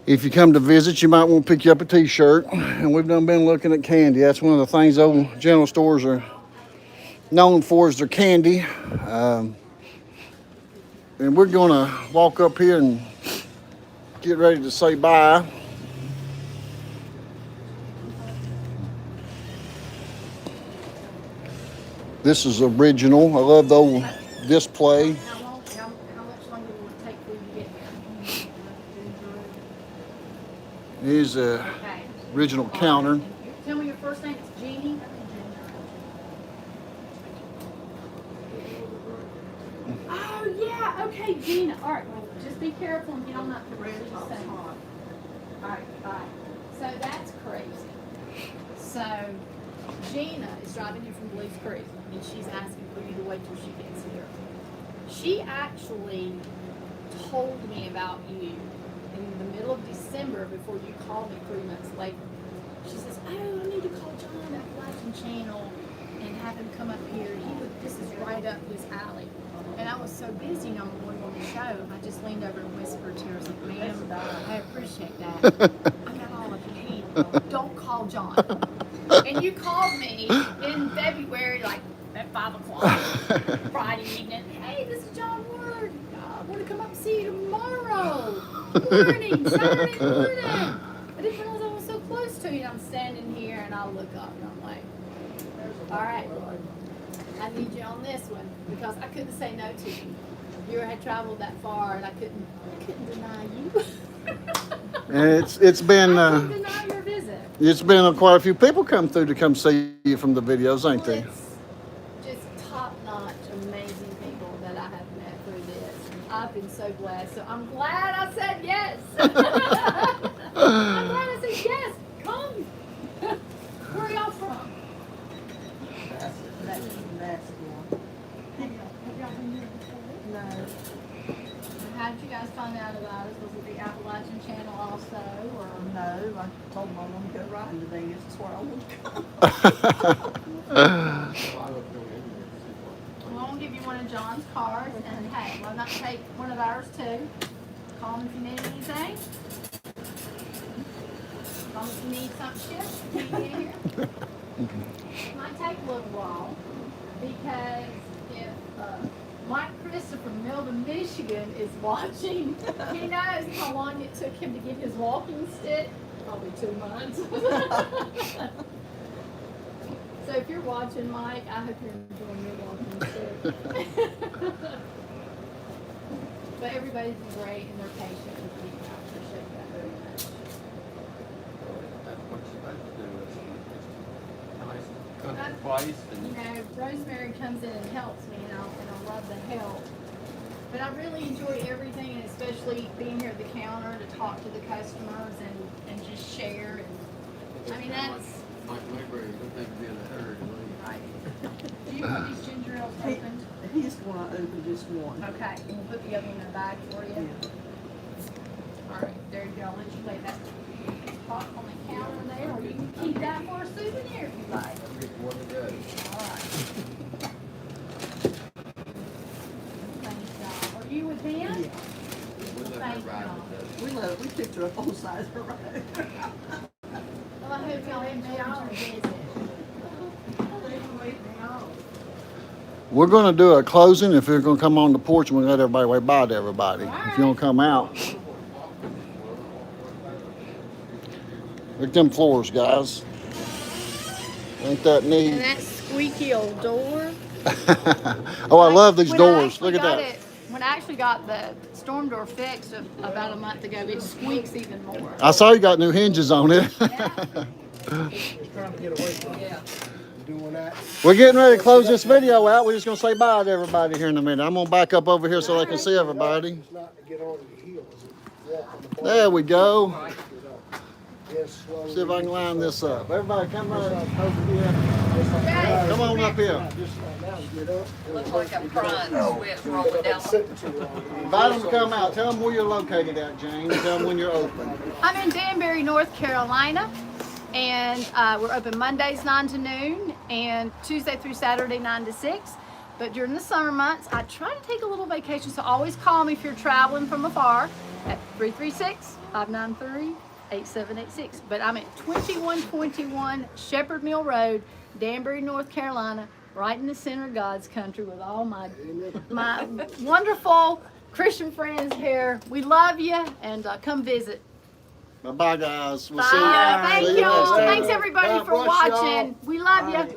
If you come to visit, you might want to pick you up a t-shirt. And we've done been looking at candy. That's one of the things old general stores are known for, is their candy. And we're gonna walk up here and get ready to say bye. This is original. I love the old display. How much longer will it take for you to get here? Here's a Okay. original counter. Tell me your first name. It's Jeannie. Oh yeah. Okay, Gina. All right. Well, just be careful and get on that progressive thing. All right. All right. So that's crazy. So Gina is driving you from Blues Creek, and she's asking for you to wait till she gets here. She actually told me about you in the middle of December before you called me 3 months later. She says, "Oh, I need to call John at Appalachian Channel and have him come up here. This is right up his alley." And I was so busy not going on the show, I just leaned over and whispered to her, I was like, "Ma'am, I appreciate that. I got all of your hand. Don't call John." And you called me in February, like at 5 o'clock, Friday evening. "Hey, this is John Ward. I want to come up and see you tomorrow morning, Saturday morning." I didn't realize I was so close to you. And I'm standing here and I look up and I'm like, "All right, Lord, I need you on this one," because I couldn't say no to you. You had traveled that far and I couldn't deny you. And it's been I couldn't deny your visit. it's been quite a few people come through to come see you from the videos, ain't they? It's just top-notch, amazing people that I have met through this. I've been so blessed. So I'm glad I said yes. I'm glad I said yes. Come. Where are y'all from? That's basketball. Have y'all been here before? No. How did you guys find out about us? Was it the Appalachian Channel also, or? No, I told my mom to go riding today. That's where I want to come. Well, I'll give you one of John's cards, and hey, why not take one of ours too? Call him if you need anything. As long as you need something shipped, can you get here? It might take a little while, because if Mike Christopher from Milton, Michigan is watching, he knows how long it took him to get his walking stick. Probably 2 months. So if you're watching, Mike, I hope you're enjoying your walking stick. But everybody's been great and they're patient with me. I appreciate that very much. Country place and You know, Rosemary comes in and helps me, and I love the help. But I really enjoy everything, and especially being here at the counter to talk to the customers and just share. And I mean, that's right. Do you want these ginger ales opened? He's going to open just one. Okay, and we'll put the other one in the bag for you. All right, there you go. I'll let you lay that pot on the counter there, or you can keep that for a souvenir if you like. All right. Thanks, y'all. Are you with him? Yeah. We picture a full size road. Well, I hope y'all enjoyed your visit. We're gonna do a closing. If you're gonna come on the porch, and we'll let everybody wave bye to everybody. If you don't come out. Look at them floors, guys. Ain't that neat? And that squeaky old door. Oh, I love these When I doors. actually Look at got that. it- When I actually got the storm door fixed about a month ago, it squeaks even more. I saw you got new hinges on it. Just trying to get away from doing that. We're getting ready to close this video out. We're just gonna say bye to everybody here in a minute. I'm gonna back up over here so they can see everybody. It's not to get on your heels. Walk on the There we go. Yes, slowly. See if I can line this up. Everybody come on over here. Come on up here. Just like now, get up. Looks like I'm crying, sweat's rolling down. Sitting too long. Invite them to come out. Tell them where you're located at, Jane. Tell them when you're open. I'm in Danbury, North Carolina, and we're open Mondays 9 to noon and Tuesday through Saturday 9 to 6. But during the summer months, I try to take a little vacation, so always call me if you're traveling from afar at 336-593-8786. But I'm at 2121 Shepherd Mill Road, Danbury, North Carolina, right in the center of God's country with all my wonderful Christian friends here. We love you, and come visit. Bye-bye, guys. We'll Bye. see you. Thank See you y'all. next time. Thanks everybody God for bless y'all. watching. We love you.